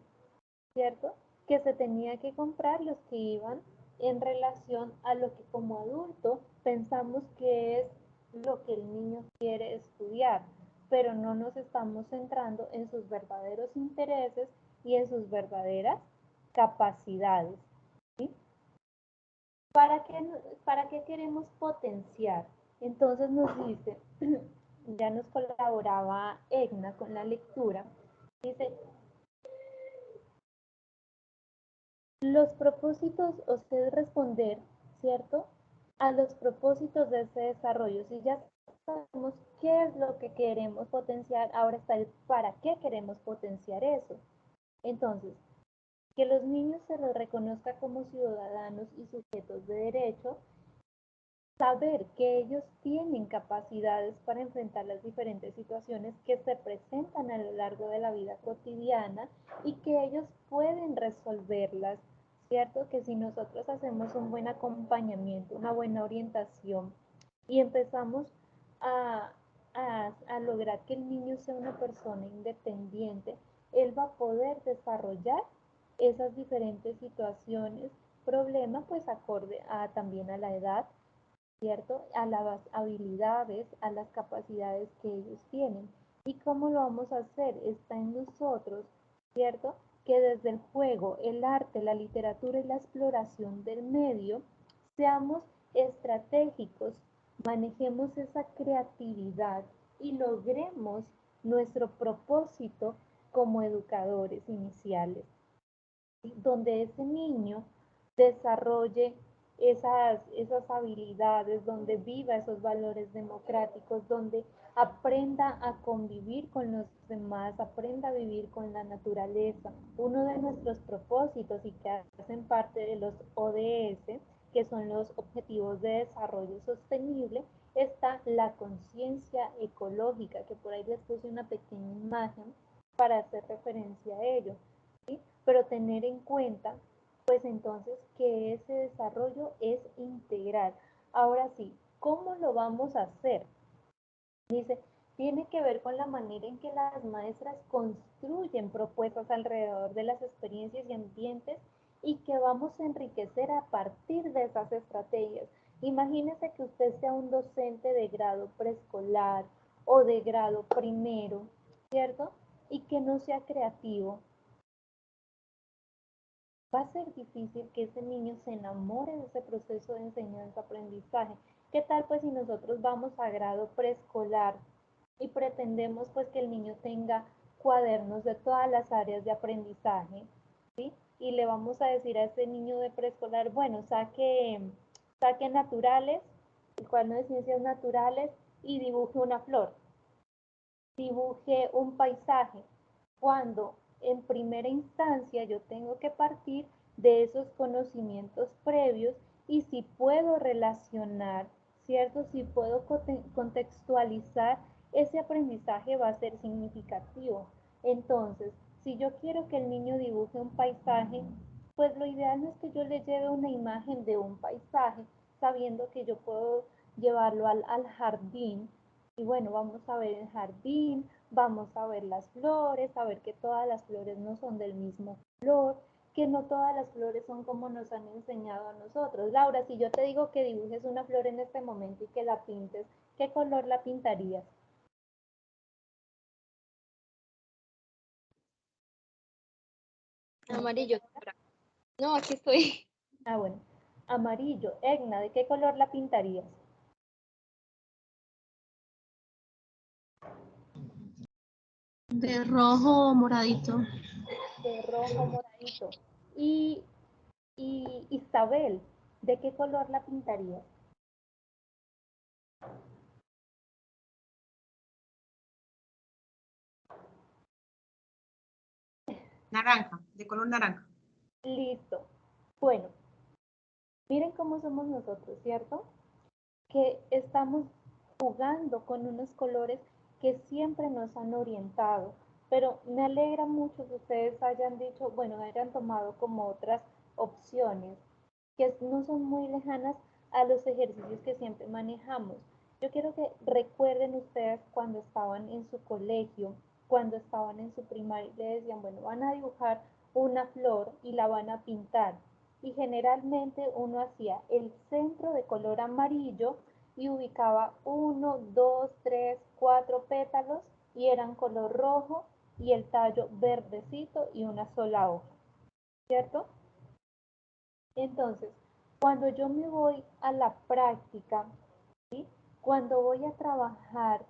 [SPEAKER 1] ¿cierto? Que se tenía que comprar los que iban en relación a lo que como adulto pensamos que es lo que el niño quiere estudiar, pero no nos estamos centrando en sus verdaderos intereses y en sus verdaderas capacidades, ¿sí? ¿Para qué queremos potenciar? Entonces nos dice, ya nos colaboraba Egna con la lectura, dice, los propósitos, usted responder, ¿cierto? A los propósitos de ese desarrollo. Si ya sabemos qué es lo que queremos potenciar, ahora está el para qué queremos potenciar eso. Entonces, que los niños se los reconozca como ciudadanos y sujetos de derecho, saber que ellos tienen capacidades para enfrentar las diferentes situaciones que se presentan a lo largo de la vida cotidiana y que ellos pueden resolverlas, ¿cierto? Que si nosotros hacemos un buen acompañamiento, una buena orientación y empezamos a, a lograr que el niño sea una persona independiente, él va a poder desarrollar esas diferentes situaciones, problemas, pues acorde también a la edad, ¿cierto? A las habilidades, a las capacidades que ellos tienen. ¿Y cómo lo vamos a hacer? Está en nosotros, ¿cierto? Que desde el juego, el arte, la literatura y la exploración del medio, seamos estratégicos manejemos esa creatividad y logremos nuestro propósito como educadores iniciales, ¿sí? Donde ese niño desarrolle esas habilidades, donde viva esos valores democráticos, donde aprenda a convivir con los demás, aprenda a vivir con la naturaleza. Uno de nuestros propósitos y que hacen parte de los ODS, que son los Objetivos de Desarrollo Sostenible, está la conciencia ecológica, que por ahí les puse una pequeña imagen para hacer referencia a ello, ¿sí? Pero tener en cuenta pues entonces que ese desarrollo es integral. Ahora sí, ¿cómo lo vamos a hacer? Dice, tiene que ver con la manera en que las maestras construyen propuestas alrededor de las experiencias y ambientes y que vamos a enriquecer a partir de esas estrategias. Imagínese que usted sea un docente de grado preescolar o de grado primero, ¿cierto? Y que no sea creativo, va a ser difícil que ese niño se enamore de ese proceso de enseñanza-aprendizaje. ¿Qué tal pues si nosotros vamos a grado preescolar y pretendemos pues que el niño tenga cuadernos de todas las áreas de aprendizaje, ¿sí? Y le vamos a decir a ese niño de preescolar, bueno, saque naturales, el cuaderno de ciencias naturales y dibuje una flor, dibuje un paisaje, cuando en primera instancia yo tengo que partir de esos conocimientos previos y si puedo relacionar, ¿cierto? Si puedo contextualizar, ese aprendizaje va a ser significativo. Entonces, si yo quiero que el niño dibuje un paisaje, pues lo ideal no es que yo le lleve una imagen de un paisaje, sabiendo que yo puedo llevarlo al jardín y bueno, vamos a ver el jardín, vamos a ver las flores, a ver que todas las flores no son del mismo color, que no todas las flores son como nos han enseñado a nosotros. Laura, si yo te digo que dibujes una flor en este momento y que la pintes, ¿qué color la pintarías?
[SPEAKER 2] Amarillo. No, aquí estoy.
[SPEAKER 1] Ah, bueno, amarillo. Egna, ¿de qué color la pintarías?
[SPEAKER 3] De rojo o moradito.
[SPEAKER 1] De rojo moradito. Y Isabel, ¿de qué color la pintarías?
[SPEAKER 6] Naranja, de color naranja.
[SPEAKER 1] Listo. Bueno, miren cómo somos nosotros, ¿cierto? Que estamos jugando con unos colores que siempre nos han orientado, pero me alegra mucho que ustedes hayan dicho, bueno, hayan tomado como otras opciones que no son muy lejanas a los ejercicios que siempre manejamos. Yo quiero que recuerden ustedes cuando estaban en su colegio, cuando estaban en su primaria, le decían, bueno, van a dibujar una flor y la van a pintar. Y generalmente uno hacía el centro de color amarillo y ubicaba 1, 2, 3, 4 pétalos y eran color rojo y el tallo verdecito y una sola hoja, ¿cierto? Entonces, cuando yo me voy a la práctica, ¿sí? Cuando voy a trabajar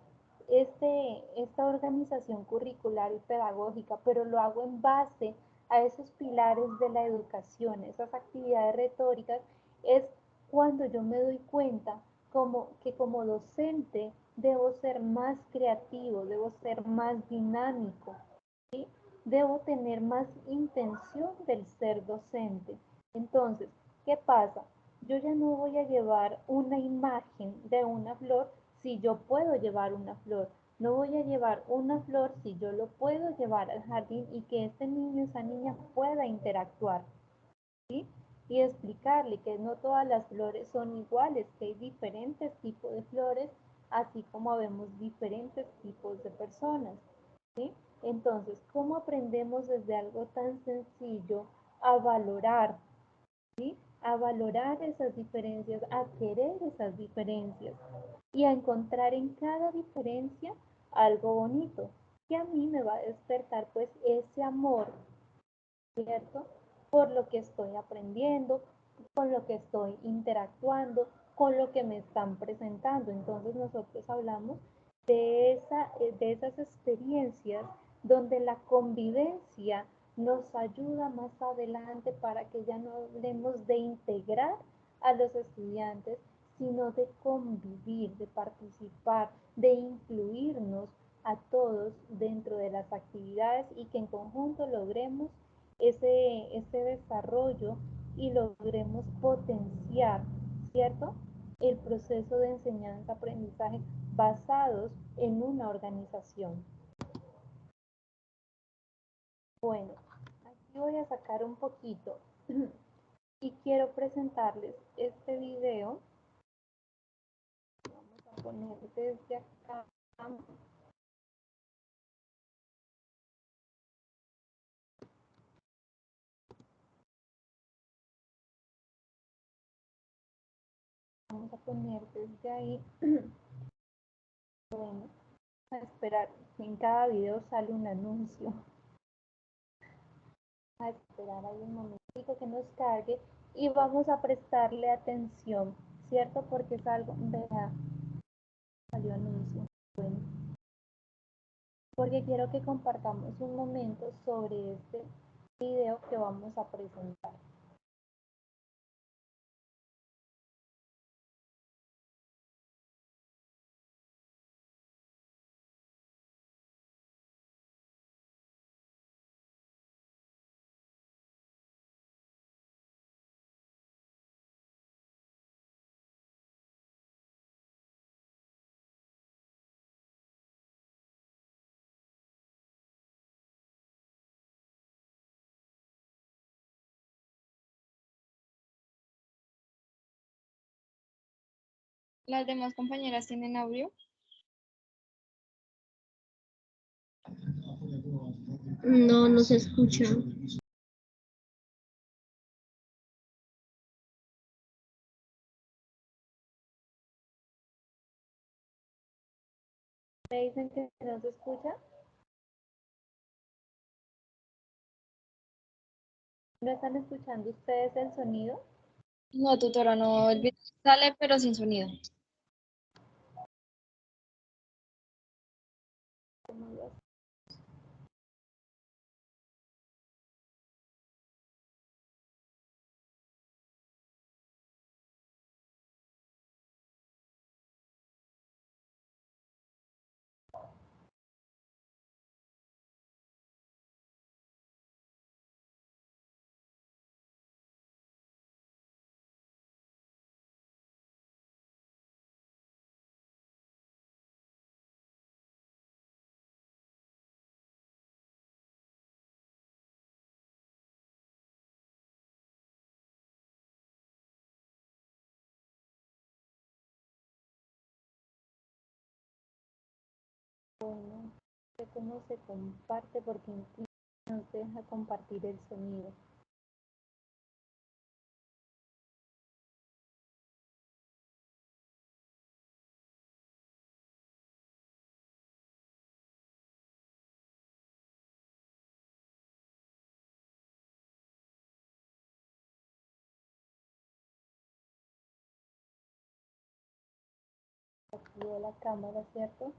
[SPEAKER 1] esta organización curricular y pedagógica, pero lo hago en base a esos pilares de la educación, esas actividades retóricas, es cuando yo me doy cuenta que como docente debo ser más creativo, debo ser más dinámico, ¿sí? Debo tener más intención del ser docente. Entonces, ¿qué pasa? Yo ya no voy a llevar una imagen de una flor si yo puedo llevar una flor. No voy a llevar una flor si yo lo puedo llevar al jardín y que ese niño, esa niña pueda interactuar, ¿sí? Y explicarle que no todas las flores son iguales, que hay diferentes tipos de flores, así como vemos diferentes tipos de personas, ¿sí? Entonces, ¿cómo aprendemos desde algo tan sencillo a valorar, ¿sí? A valorar esas diferencias, a querer esas diferencias y a encontrar en cada diferencia algo bonito que a mí me va a despertar pues ese amor, ¿cierto? Por lo que estoy aprendiendo, con lo que estoy interactuando, con lo que me están presentando. Entonces nosotros hablamos de esas experiencias donde la convivencia nos ayuda más adelante para que ya no hablemos de integrar a los estudiantes, sino de convivir, de participar, de incluirnos a todos dentro de las actividades y que en conjunto logremos ese desarrollo y logremos potenciar, ¿cierto? El proceso de enseñanza-aprendizaje basados en una organización. Bueno, aquí voy a sacar un poquito y quiero presentarles este video. Vamos a poner desde acá. Vamos a poner desde ahí. Bueno, a esperar. En cada video sale un anuncio. A esperar ahí un momentico que nos cargue y vamos a prestarle atención, ¿cierto? Porque es algo, vea, salió anuncio. Bueno, porque quiero que compartamos un momento sobre este video que vamos a presentar.
[SPEAKER 2] ¿Las demás compañeras tienen audio?
[SPEAKER 3] No, no se escucha.
[SPEAKER 1] ¿Me dicen que no se escucha? ¿No están escuchando ustedes el sonido?
[SPEAKER 2] No, tutora, no, el video sale pero sin sonido.
[SPEAKER 1] Bueno, no sé cómo se comparte porque nos deja compartir el sonido. Aquí de la cámara, ¿cierto?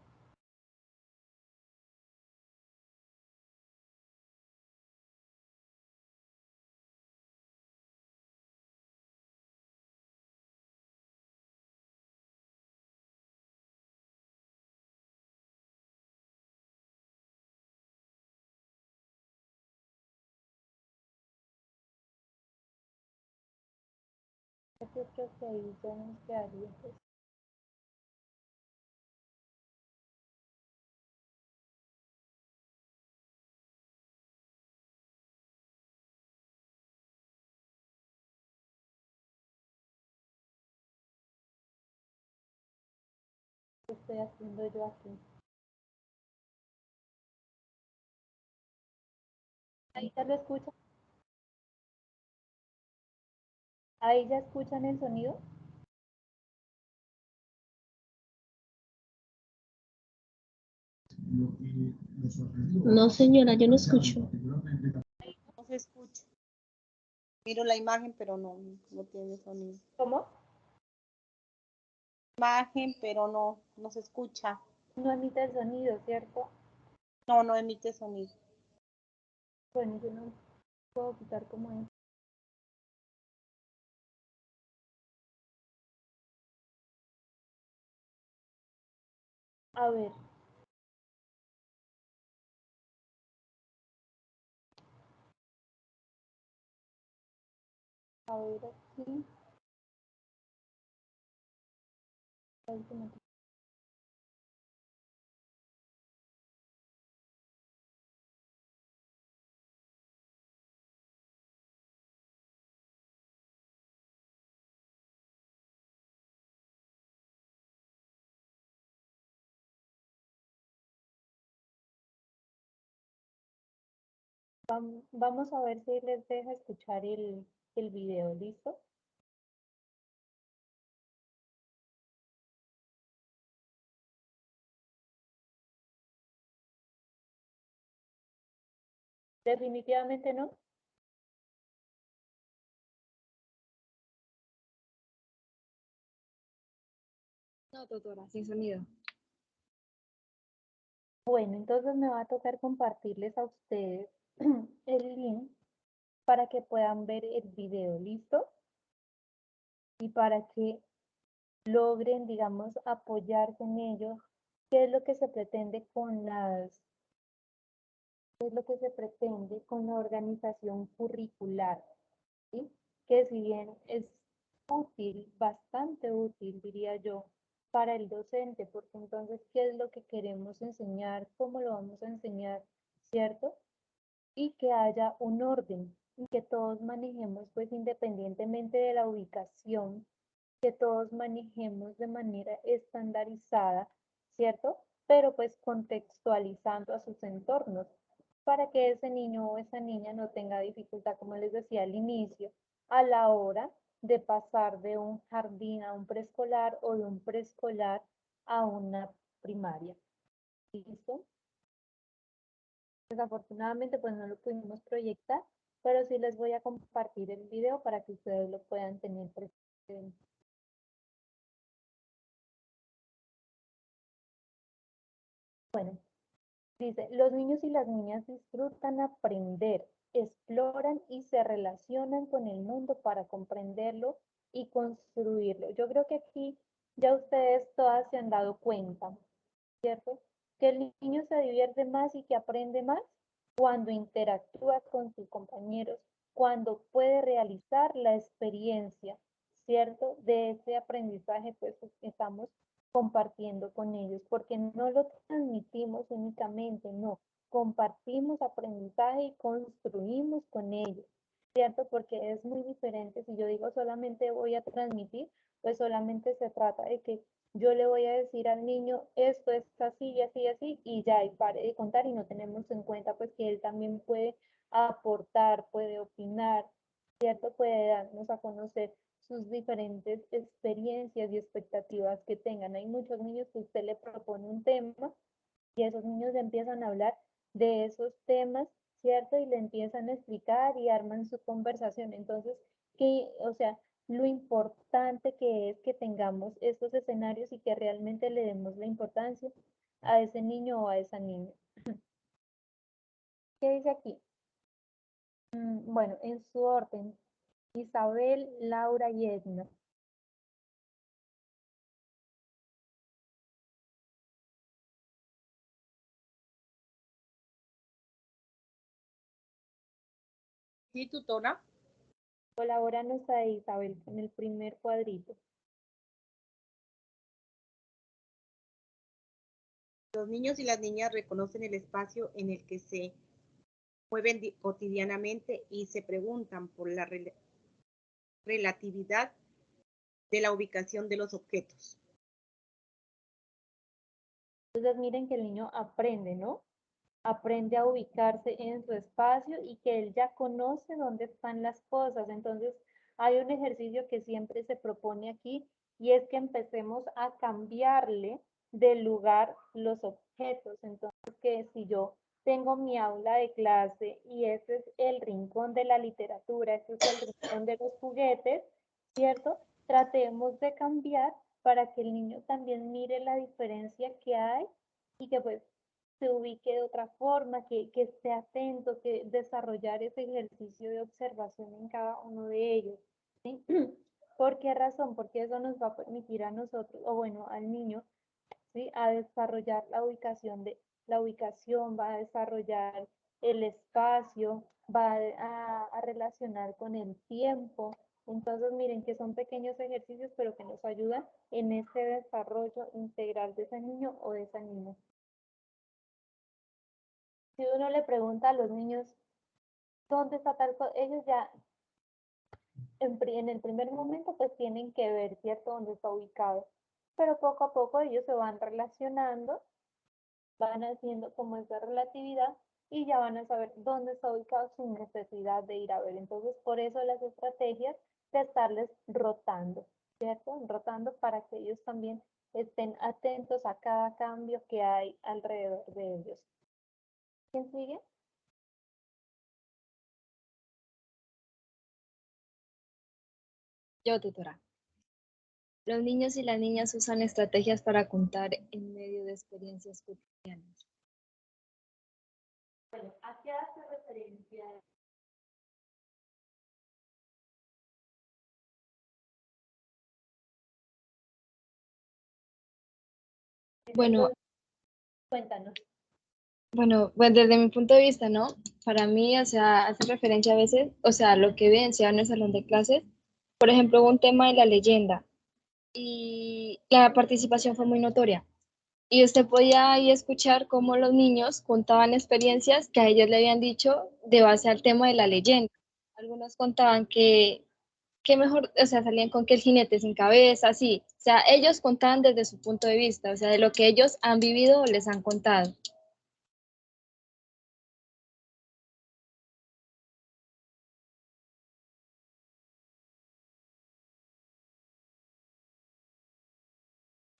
[SPEAKER 1] Yo creo que ahí ya nos quedaría. Pues. ¿Qué estoy haciendo yo aquí? Ahí ya lo escuchan. Ahí ya escuchan el sonido.
[SPEAKER 3] No, señora, yo no escucho.
[SPEAKER 6] No se escucha. Miro la imagen, pero no tiene sonido.
[SPEAKER 1] ¿Cómo?
[SPEAKER 6] imagen, pero no se escucha.
[SPEAKER 1] No emite el sonido, ¿cierto?
[SPEAKER 6] No emite sonido.
[SPEAKER 1] Bueno, yo no puedo quitar como es. A ver. A ver aquí. Vamos a ver si les deja escuchar el video, ¿listo? Definitivamente no.
[SPEAKER 2] No, doctora, sin sonido.
[SPEAKER 1] Bueno, entonces me va a tocar compartirles a ustedes el link para que puedan ver el video, ¿listo? Y para que logren, digamos, apoyarse en ello. ¿Qué es lo que se pretende con qué es lo que se pretende con la organización curricular? ¿Sí? Que si bien es útil, bastante útil, diría yo, para el docente, porque entonces, ¿qué es lo que queremos enseñar? ¿Cómo lo vamos a enseñar? ¿Cierto? Y que haya un orden, y que todos manejemos, pues independientemente de la ubicación, que todos manejemos de manera estandarizada, ¿cierto? Pero pues contextualizando a sus entornos, para que ese niño o esa niña no tenga dificultad, como les decía al inicio, a la hora de pasar de un jardín a un preescolar o de un preescolar a una primaria. ¿Listo? Desafortunadamente pues no lo pudimos proyectar, pero sí les voy a compartir el video para que ustedes lo puedan tener presente. Bueno, dice, los niños y las niñas disfrutan aprender, exploran y se relacionan con el mundo para comprenderlo y construirlo. Yo creo que aquí ya ustedes todas se han dado cuenta, ¿cierto? Que el niño se divierte más y que aprende más cuando interactúa con sus compañeros, cuando puede realizar la experiencia, ¿cierto? De ese aprendizaje, pues estamos compartiendo con ellos, porque no lo transmitimos únicamente, no, compartimos aprendizaje y construimos con ellos, ¿cierto? Porque es muy diferente si yo digo solamente voy a transmitir, pues solamente se trata de que yo le voy a decir al niño, esto es así y así y así, y ya, y pare de contar, y no tenemos en cuenta pues que él también puede aportar, puede opinar, ¿cierto? Puede darnos a conocer sus diferentes experiencias y expectativas que tengan. Hay muchos niños que usted le propone un tema y esos niños empiezan a hablar de esos temas, ¿cierto? Y le empiezan a explicar y arman su conversación. Entonces, o sea, lo importante que es que tengamos estos escenarios y que realmente le demos la importancia a ese niño o a esa niña. ¿Qué dice aquí? Bueno, en su orden, Isabel, Laura y Edna.
[SPEAKER 6] Sí, tutora.
[SPEAKER 1] Colabóranos a Isabel con el primer cuadrito.
[SPEAKER 6] Los niños y las niñas reconocen el espacio en el que se mueven cotidianamente y se preguntan por la relatividad de la ubicación de los objetos.
[SPEAKER 1] Entonces miren que el niño aprende, ¿no? Aprende a ubicarse en su espacio y que él ya conoce dónde están las cosas. Entonces, hay un ejercicio que siempre se propone aquí y es que empecemos a cambiarle de lugar los objetos. Entonces, que si yo tengo mi aula de clase y ese es el rincón de la literatura, ese es el rincón de los juguetes, ¿cierto? Tratemos de cambiar para que el niño también mire la diferencia que hay y que pues se ubique de otra forma, que esté atento, que desarrollar ese ejercicio de observación en cada uno de ellos, ¿sí? ¿Por qué razón? Porque eso nos va a permitir a nosotros, o bueno, al niño, ¿sí? A desarrollar la ubicación, va a desarrollar el espacio, va a relacionar con el tiempo. Entonces, miren que son pequeños ejercicios, pero que nos ayudan en ese desarrollo integral de ese niño o de esa niña. Si uno le pregunta a los niños, ¿dónde está tal cosa? Ellos ya en el primer momento pues tienen que ver, ¿cierto?, dónde está ubicado. Pero poco a poco ellos se van relacionando, van haciendo como esa relatividad y ya van a saber dónde está ubicado sin necesidad de ir a ver. Entonces, por eso las estrategias de estarles rotando, ¿cierto? Rotando para que ellos también estén atentos a cada cambio que hay alrededor de ellos. ¿Quién sigue?
[SPEAKER 2] Yo, tutora. Los niños y las niñas usan estrategias para contar en medio de experiencias cotidianas.
[SPEAKER 1] Bueno, ¿a qué hace referencia?
[SPEAKER 2] Bueno,
[SPEAKER 1] Cuéntanos.
[SPEAKER 2] Bueno, pues desde mi punto de vista, ¿no? Para mí, o sea, hace referencia a veces, o sea, lo que evidencia en el salón de clases, por ejemplo, hubo un tema de la leyenda y la participación fue muy notoria. Y usted podía ahí escuchar cómo los niños contaban experiencias que a ellos le habían dicho de base al tema de la leyenda. Algunos contaban que mejor, o sea, salían con que el jinete sin cabeza, así. O sea, ellos contaban desde su punto de vista, o sea, de lo que ellos han vivido o les han contado.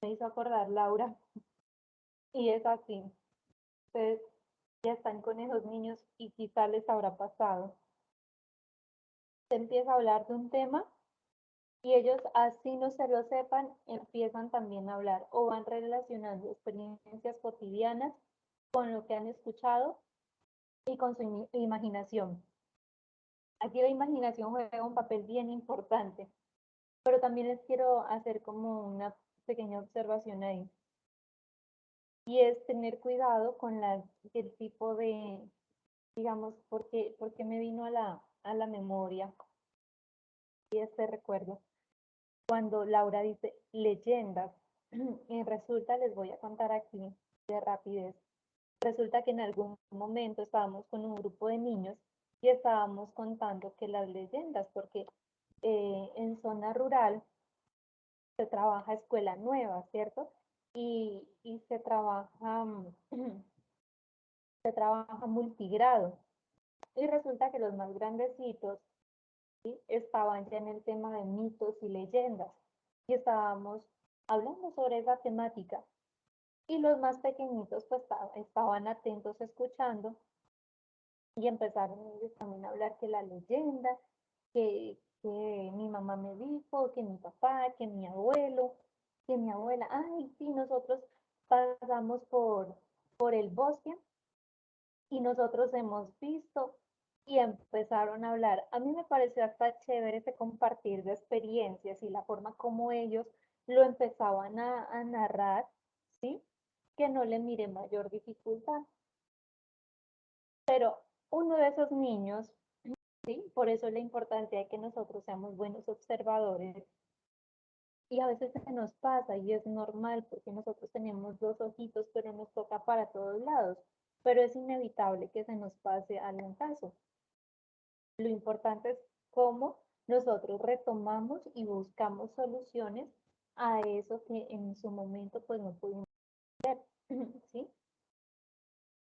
[SPEAKER 1] Me hizo acordar Laura, y es así. Ustedes ya están con esos niños y quizá les habrá pasado. Se empieza a hablar de un tema y ellos, así no se lo sepan, empiezan también a hablar o van relacionando experiencias cotidianas con lo que han escuchado y con su imaginación. Aquí la imaginación juega un papel bien importante, pero también les quiero hacer como una pequeña observación ahí. Y es tener cuidado con el tipo de, digamos, porque me vino a la memoria y este recuerdo. Cuando Laura dice leyendas, y resulta, les voy a contar aquí de rapidez, resulta que en algún momento estábamos con un grupo de niños y estábamos contando que las leyendas, porque en zona rural se trabaja escuela nueva, ¿cierto? Y se trabaja, se trabaja multigrado. Y resulta que los más grandecitos, ¿sí?, estaban ya en el tema de mitos y leyendas. Y estábamos hablando sobre esa temática. Y los más pequeñitos pues estaban atentos escuchando y empezaron ellos también a hablar que la leyenda, que mi mamá me dijo, que mi papá, que mi abuelo, que mi abuela. Ay, sí, nosotros pasamos por el bosque y nosotros hemos visto y empezaron a hablar. A mí me pareció hasta chévere ese compartir de experiencias y la forma como ellos lo empezaban a narrar, ¿sí? Que no le mire mayor dificultad. Pero uno de esos niños, ¿sí? Por eso la importancia de que nosotros seamos buenos observadores. Y a veces se nos pasa y es normal porque nosotros tenemos dos ojitos, pero nos toca para todos lados. Pero es inevitable que se nos pase algún caso. Lo importante es cómo nosotros retomamos y buscamos soluciones a eso que en su momento pues no pudimos hacer, ¿sí?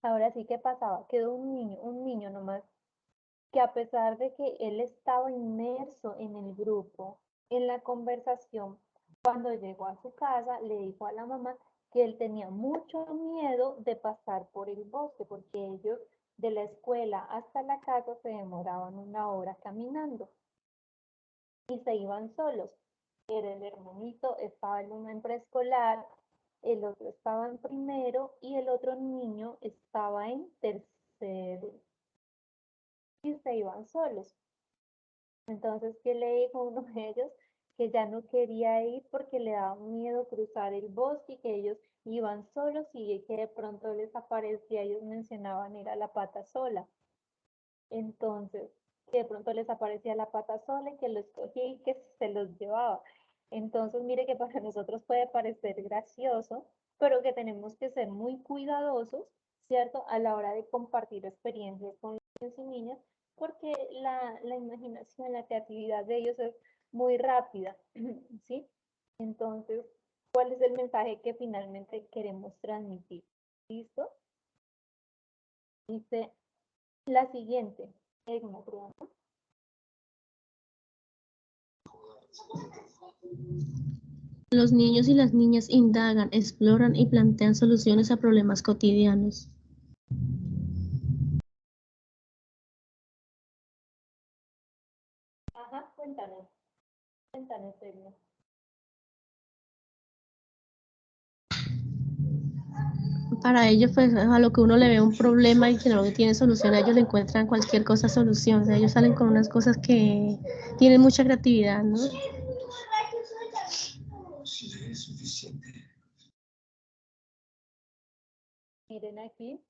[SPEAKER 1] Ahora sí, ¿qué pasaba? Quedó un niño nomás, que a pesar de que él estaba inmerso en el grupo, en la conversación, cuando llegó a su casa, le dijo a la mamá que él tenía mucho miedo de pasar por el bosque, porque ellos de la escuela hasta la casa se demoraban 1 hora caminando y se iban solos. era el hermanito, estaba el uno en preescolar, el otro estaba en primero y el otro niño estaba en tercero y se iban solos. Entonces, ¿qué le dijo uno de ellos? Que ya no quería ir porque le daba miedo cruzar el bosque, que ellos iban solos y que de pronto les aparecía, ellos mencionaban era la pata sola. Entonces, que de pronto les aparecía la pata sola y que los cogía y que se los llevaba. Entonces, mire que para nosotros puede parecer gracioso, pero que tenemos que ser muy cuidadosos, ¿cierto? A la hora de compartir experiencias con niños y niñas, porque la imaginación, la creatividad de ellos es muy rápida, ¿sí? Entonces, ¿cuál es el mensaje que finalmente queremos transmitir? ¿Listo? Dice la siguiente, Egma, perdón.
[SPEAKER 3] Los niños y las niñas indagan, exploran y plantean soluciones a problemas cotidianos.
[SPEAKER 1] Ajá, cuéntanos, Egma.
[SPEAKER 3] Para ellos, pues, a lo que uno le ve un problema y que no tiene solución, a ellos le encuentran cualquier cosa solución. O sea, ellos salen con unas cosas que tienen mucha creatividad, ¿no?
[SPEAKER 1] Miren aquí.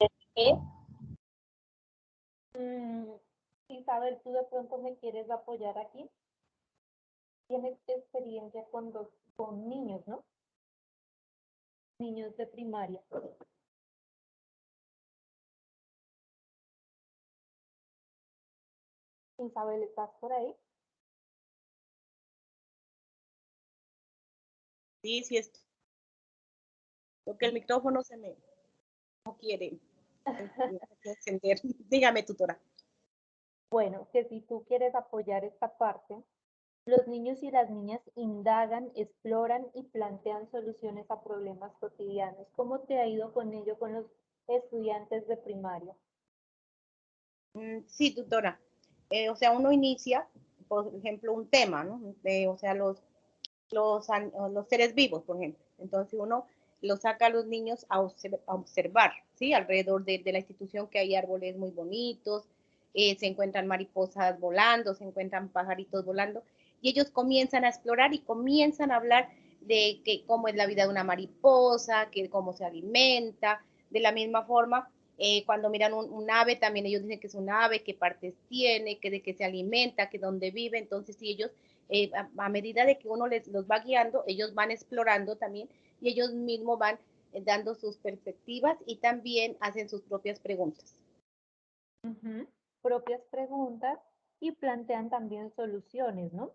[SPEAKER 1] Isabel, tú de pronto me quieres apoyar aquí. Tienes experiencia con niños, ¿no? Niños de primaria. Isabel, ¿estás por ahí?
[SPEAKER 6] Sí, sí, es porque el micrófono se me no quiere encender. Dígame, tutora.
[SPEAKER 1] Bueno, que si tú quieres apoyar esta parte, los niños y las niñas indagan, exploran y plantean soluciones a problemas cotidianos. ¿Cómo te ha ido con ello con los estudiantes de primaria?
[SPEAKER 6] Sí, tutora. O sea, uno inicia, por ejemplo, un tema, ¿no? O sea, los seres vivos, por ejemplo. Entonces uno los saca a los niños a observar, ¿sí? Alrededor de la institución que hay árboles muy bonitos, se encuentran mariposas volando, se encuentran pajaritos volando, y ellos comienzan a explorar y comienzan a hablar de que, cómo es la vida de una mariposa, que cómo se alimenta, de la misma forma. Cuando miran un ave, también ellos dicen que es un ave, qué partes tiene, que de qué se alimenta, que dónde vive. Entonces, si ellos a medida de que uno los va guiando, ellos van explorando también y ellos mismos van dando sus perspectivas y también hacen sus propias preguntas.
[SPEAKER 1] Propias preguntas y plantean también soluciones, ¿no?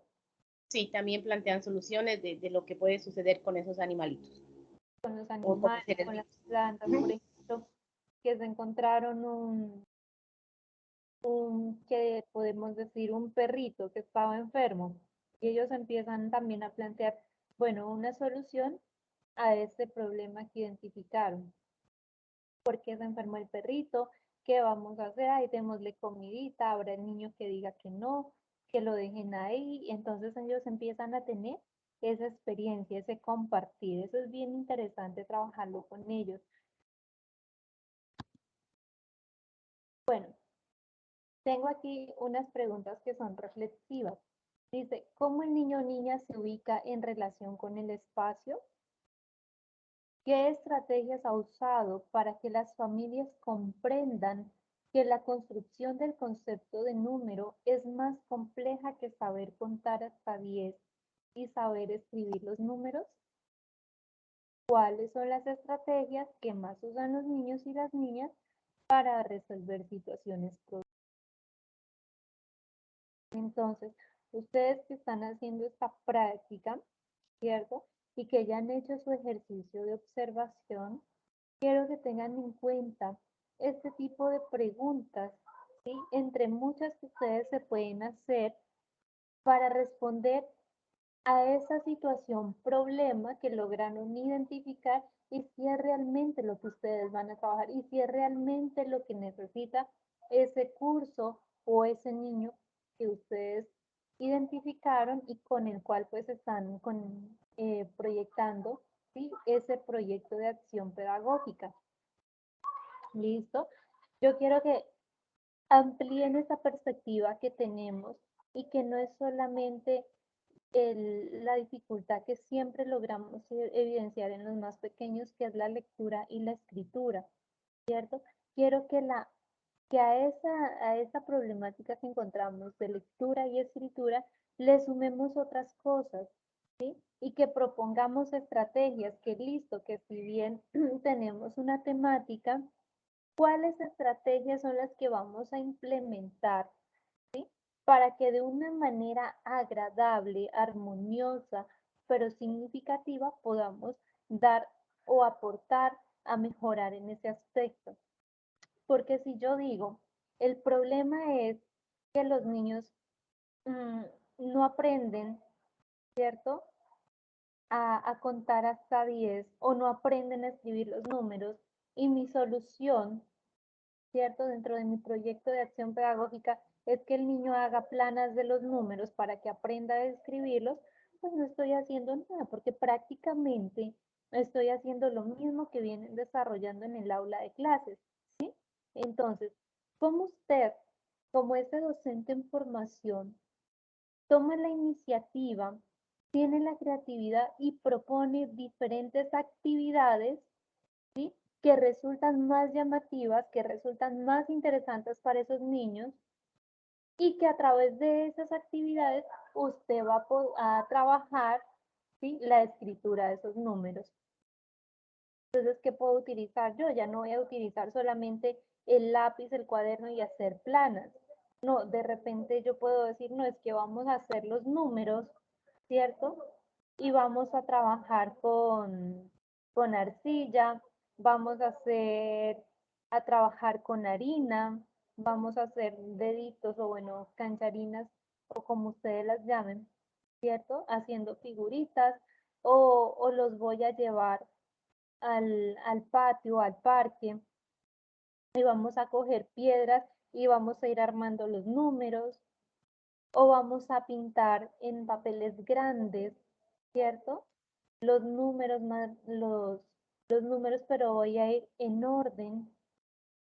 [SPEAKER 6] Sí, también plantean soluciones de lo que puede suceder con esos animalitos.
[SPEAKER 1] Con los
[SPEAKER 6] O con
[SPEAKER 1] animales,
[SPEAKER 6] seres
[SPEAKER 1] con las
[SPEAKER 6] vivos.
[SPEAKER 1] plantas, por ejemplo, que se encontraron que podemos decir, un perrito que estaba enfermo. Y ellos empiezan también a plantear, bueno, una solución a este problema que identificaron. ¿Por qué se enfermó el perrito? ¿Qué vamos a hacer? Ahí démosle comidita, habrá el niño que diga que no, que lo dejen ahí. Y entonces ellos empiezan a tener esa experiencia, ese compartir. Eso es bien interesante trabajarlo con ellos. Bueno, tengo aquí unas preguntas que son reflexivas. Dice, ¿cómo el niño o niña se ubica en relación con el espacio? ¿Qué estrategias ha usado para que las familias comprendan que la construcción del concepto de número es más compleja que saber contar hasta 10 y saber escribir los números? ¿Cuáles son las estrategias que más usan los niños y las niñas para resolver situaciones problemáticas? Entonces, ustedes que están haciendo esta práctica, ¿cierto? Y que ya han hecho su ejercicio de observación, quiero que tengan en cuenta este tipo de preguntas, ¿sí? Entre muchas que ustedes se pueden hacer para responder a esa situación, problema que lograron identificar y si es realmente lo que ustedes van a trabajar y si es realmente lo que necesita ese curso o ese niño que ustedes identificaron y con el cual pues están proyectando, ¿sí?, ese proyecto de acción pedagógica. ¿Listo? Yo quiero que amplíen esa perspectiva que tenemos y que no es solamente la dificultad que siempre logramos evidenciar en los más pequeños, que es la lectura y la escritura, ¿cierto? Quiero que a esa problemática que encontramos de lectura y escritura le sumemos otras cosas, ¿sí? Y que propongamos estrategias, que listo, que si bien tenemos una temática, ¿cuáles estrategias son las que vamos a implementar, ¿sí?, para que de una manera agradable, armoniosa, pero significativa podamos dar o aportar a mejorar en ese aspecto? Porque si yo digo, el problema es que los niños no aprenden, ¿cierto?, a contar hasta 10 o no aprenden a escribir los números, y mi solución, ¿cierto?, dentro de mi proyecto de acción pedagógica es que el niño haga planas de los números para que aprenda a escribirlos, pues no estoy haciendo nada, porque prácticamente estoy haciendo lo mismo que vienen desarrollando en el aula de clases, ¿sí? Entonces, ¿cómo usted, como ese docente en formación, toma la iniciativa, tiene la creatividad y propone diferentes actividades, ¿sí?, que resultan más llamativas, que resultan más interesantes para esos niños, y que a través de esas actividades usted va a trabajar, ¿sí?, la escritura de esos números? Entonces, ¿qué puedo utilizar yo? Ya no voy a utilizar solamente el lápiz, el cuaderno y hacer planas. No, de repente yo puedo decir, no, es que vamos a hacer los números, ¿cierto? Y vamos a trabajar con arcilla, vamos a trabajar con harina, vamos a hacer deditos o bueno, cancharinas o como ustedes las llamen, ¿cierto? Haciendo figuritas o los voy a llevar al patio, al parque, y vamos a coger piedras y vamos a ir armando los números, o vamos a pintar en papeles grandes, ¿cierto?, los números, los números, pero voy a ir en orden,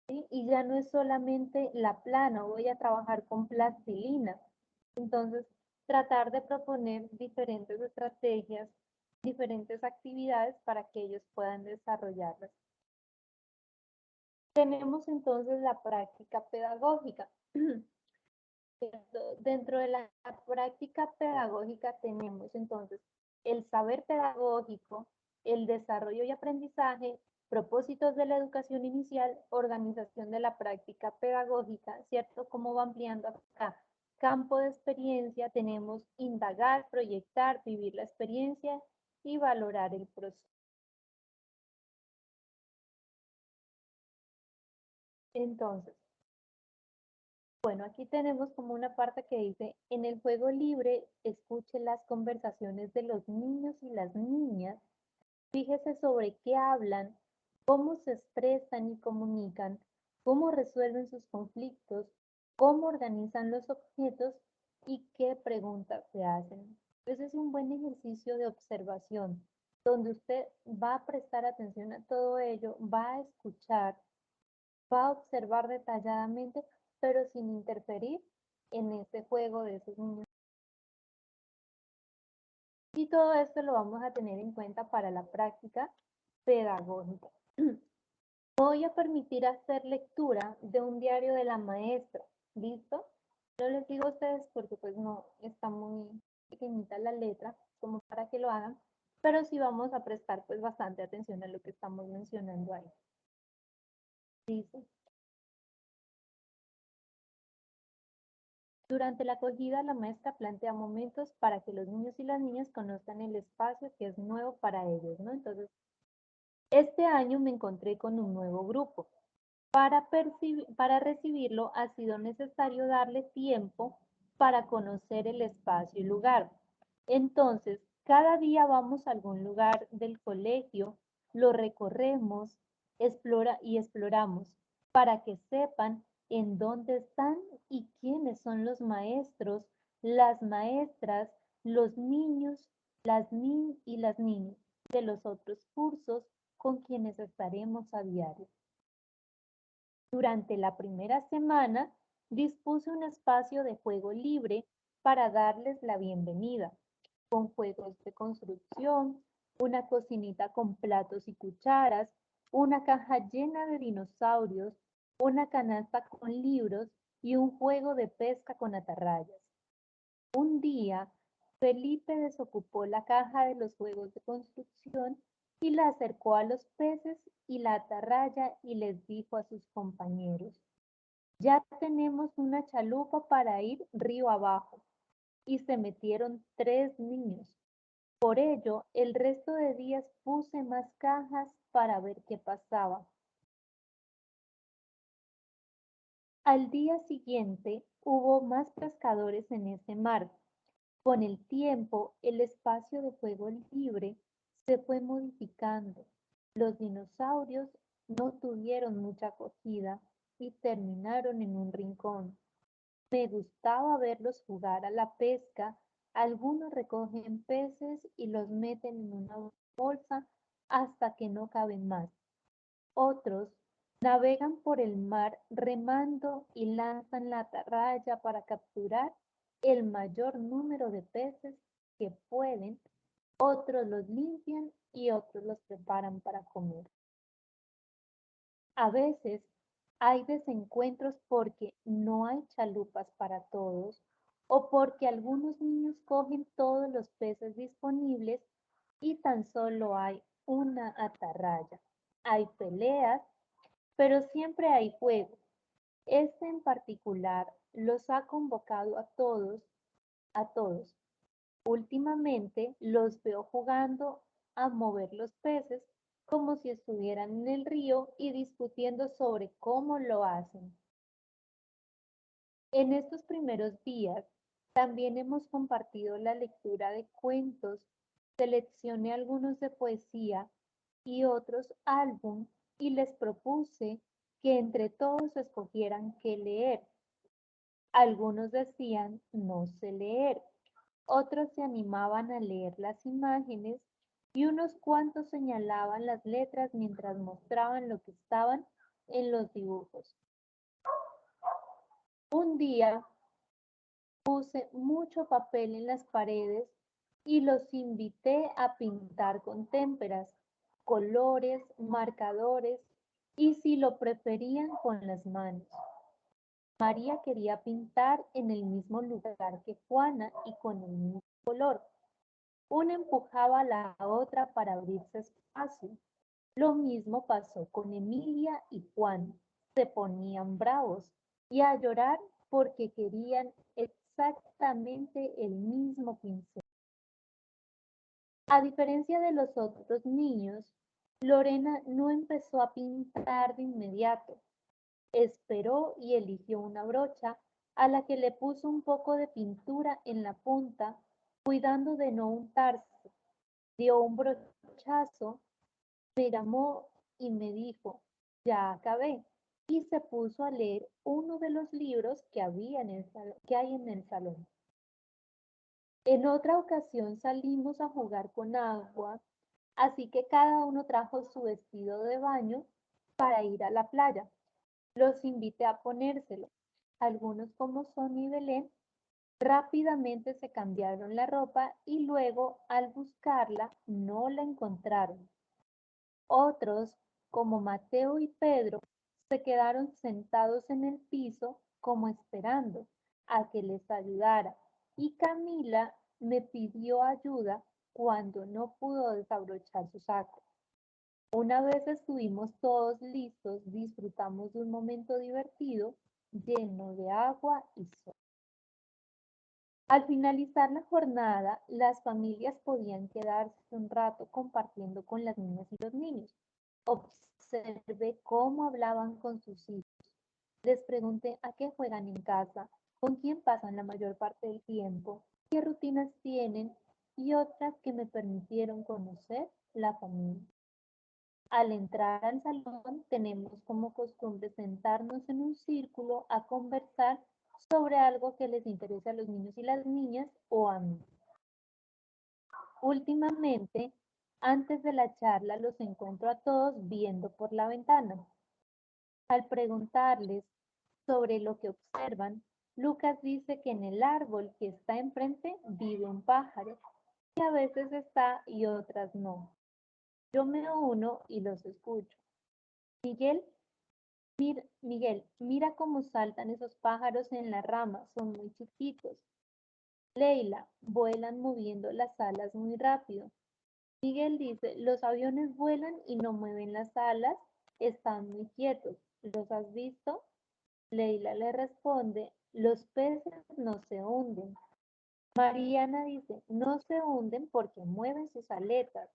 [SPEAKER 1] ¿sí? Y ya no es solamente la plana, voy a trabajar con plastilina. Entonces, tratar de proponer diferentes estrategias, diferentes actividades para que ellos puedan desarrollarlas. Tenemos entonces la práctica pedagógica. Dentro de la práctica pedagógica tenemos entonces el saber pedagógico, el desarrollo y aprendizaje, propósitos de la educación inicial, organización de la práctica pedagógica, ¿cierto? Cómo va ampliando acá. Campo de experiencia, tenemos indagar, proyectar, vivir la experiencia y valorar el proceso. Entonces, bueno, aquí tenemos como una parte que dice, en el juego libre, escuche las conversaciones de los niños y las niñas, fíjese sobre qué hablan, cómo se expresan y comunican, cómo resuelven sus conflictos, cómo organizan los objetos y qué preguntas se hacen. Ese es un buen ejercicio de observación, donde usted va a prestar atención a todo ello, va a escuchar, va a observar detalladamente, pero sin interferir en ese juego de esos niños. Y todo esto lo vamos a tener en cuenta para la práctica pedagógica. Voy a permitir hacer lectura de un diario de la maestra, ¿listo? No les digo a ustedes porque pues no está muy pequeñita la letra como para que lo hagan, pero sí vamos a prestar pues bastante atención a lo que estamos mencionando ahí. Dice, durante la acogida, la maestra plantea momentos para que los niños y las niñas conozcan el espacio que es nuevo para ellos, ¿no? Entonces, este año me encontré con un nuevo grupo. Para recibirlo ha sido necesario darle tiempo para conocer el espacio y lugar. Entonces, cada día vamos a algún lugar del colegio, lo recorremos, exploramos para que sepan en dónde están y quiénes son los maestros, las maestras, los niños, y las niñas de los otros cursos con quienes estaremos a diario. Durante la primera semana, dispuse un espacio de juego libre para darles la bienvenida, con juegos de construcción, una cocinita con platos y cucharas, una caja llena de dinosaurios, una canasta con libros y un juego de pesca con atarrayas. Un día, Felipe desocupó la caja de los juegos de construcción y la acercó a los peces y la atarraya y les dijo a sus compañeros: ya tenemos una chalupa para ir río abajo. Y se metieron 3 niños. Por ello, el resto de días puse más cajas para ver qué pasaba. Al día siguiente hubo más pescadores en ese mar. Con el tiempo, el espacio de juego libre se fue modificando. Los dinosaurios no tuvieron mucha acogida y terminaron en un rincón. Me gustaba verlos jugar a la pesca. Algunos recogen peces y los meten en una bolsa hasta que no caben más. Otros navegan por el mar remando y lanzan la atarraya para capturar el mayor número de peces que pueden. Otros los limpian y otros los preparan para comer. A veces hay desencuentros porque no hay chalupas para todos o porque algunos niños cogen todos los peces disponibles y tan solo hay una atarraya. Hay peleas, pero siempre hay juego. Este en particular los ha convocado a todos. Últimamente los veo jugando a mover los peces como si estuvieran en el río y discutiendo sobre cómo lo hacen. En estos primeros días también hemos compartido la lectura de cuentos, seleccioné algunos de poesía y otros álbum y les propuse que entre todos escogieran qué leer. Algunos decían no sé leer, otros se animaban a leer las imágenes y unos cuantos señalaban las letras mientras mostraban lo que estaban en los dibujos. Un día puse mucho papel en las paredes y los invité a pintar con témperas, colores, marcadores y si lo preferían con las manos. María quería pintar en el mismo lugar que Juana y con el mismo color. Una empujaba a la otra para abrirse espacio. Lo mismo pasó con Emilia y Juan. Se ponían bravos y a llorar porque querían exactamente el mismo pincel. A diferencia de los otros niños, Lorena no empezó a pintar de inmediato. Esperó y eligió una brocha a la que le puso un poco de pintura en la punta, cuidando de no untarse. Dio un brochazo, me llamó y me dijo, ya acabé, y se puso a leer uno de los libros que hay en el salón. En otra ocasión salimos a jugar con agua, así que cada uno trajo su vestido de baño para ir a la playa. Los invité a ponérselo. Algunos, como Sonia y Belén, rápidamente se cambiaron la ropa y luego, al buscarla, no la encontraron. Otros, como Mateo y Pedro, se quedaron sentados en el piso como esperando a que les ayudara. Y Camila me pidió ayuda cuando no pudo desabrochar su saco. Una vez estuvimos todos listos, disfrutamos de un momento divertido, lleno de agua y sol. Al finalizar la jornada, las familias podían quedarse un rato compartiendo con las niñas y los niños. Observé cómo hablaban con sus hijos. Les pregunté a qué juegan en casa, con quién pasan la mayor parte del tiempo, qué rutinas tienen y otras que me permitieron conocer la familia. Al entrar al salón tenemos como costumbre sentarnos en un círculo a conversar sobre algo que les interese a los niños y las niñas o a mí. Últimamente, antes de la charla, los encuentro a todos viendo por la ventana. Al preguntarles sobre lo que observan, Lucas dice que en el árbol que está enfrente vive un pájaro, que a veces está y otras no. Yo me uno y los escucho. Miguel, mira cómo saltan esos pájaros en la rama, son muy chiquitos. Leila, vuelan moviendo las alas muy rápido. Miguel dice, los aviones vuelan y no mueven las alas, están muy quietos. ¿Los has visto? Leila le responde, los peces no se hunden. Mariana dice, no se hunden porque mueven sus aletas.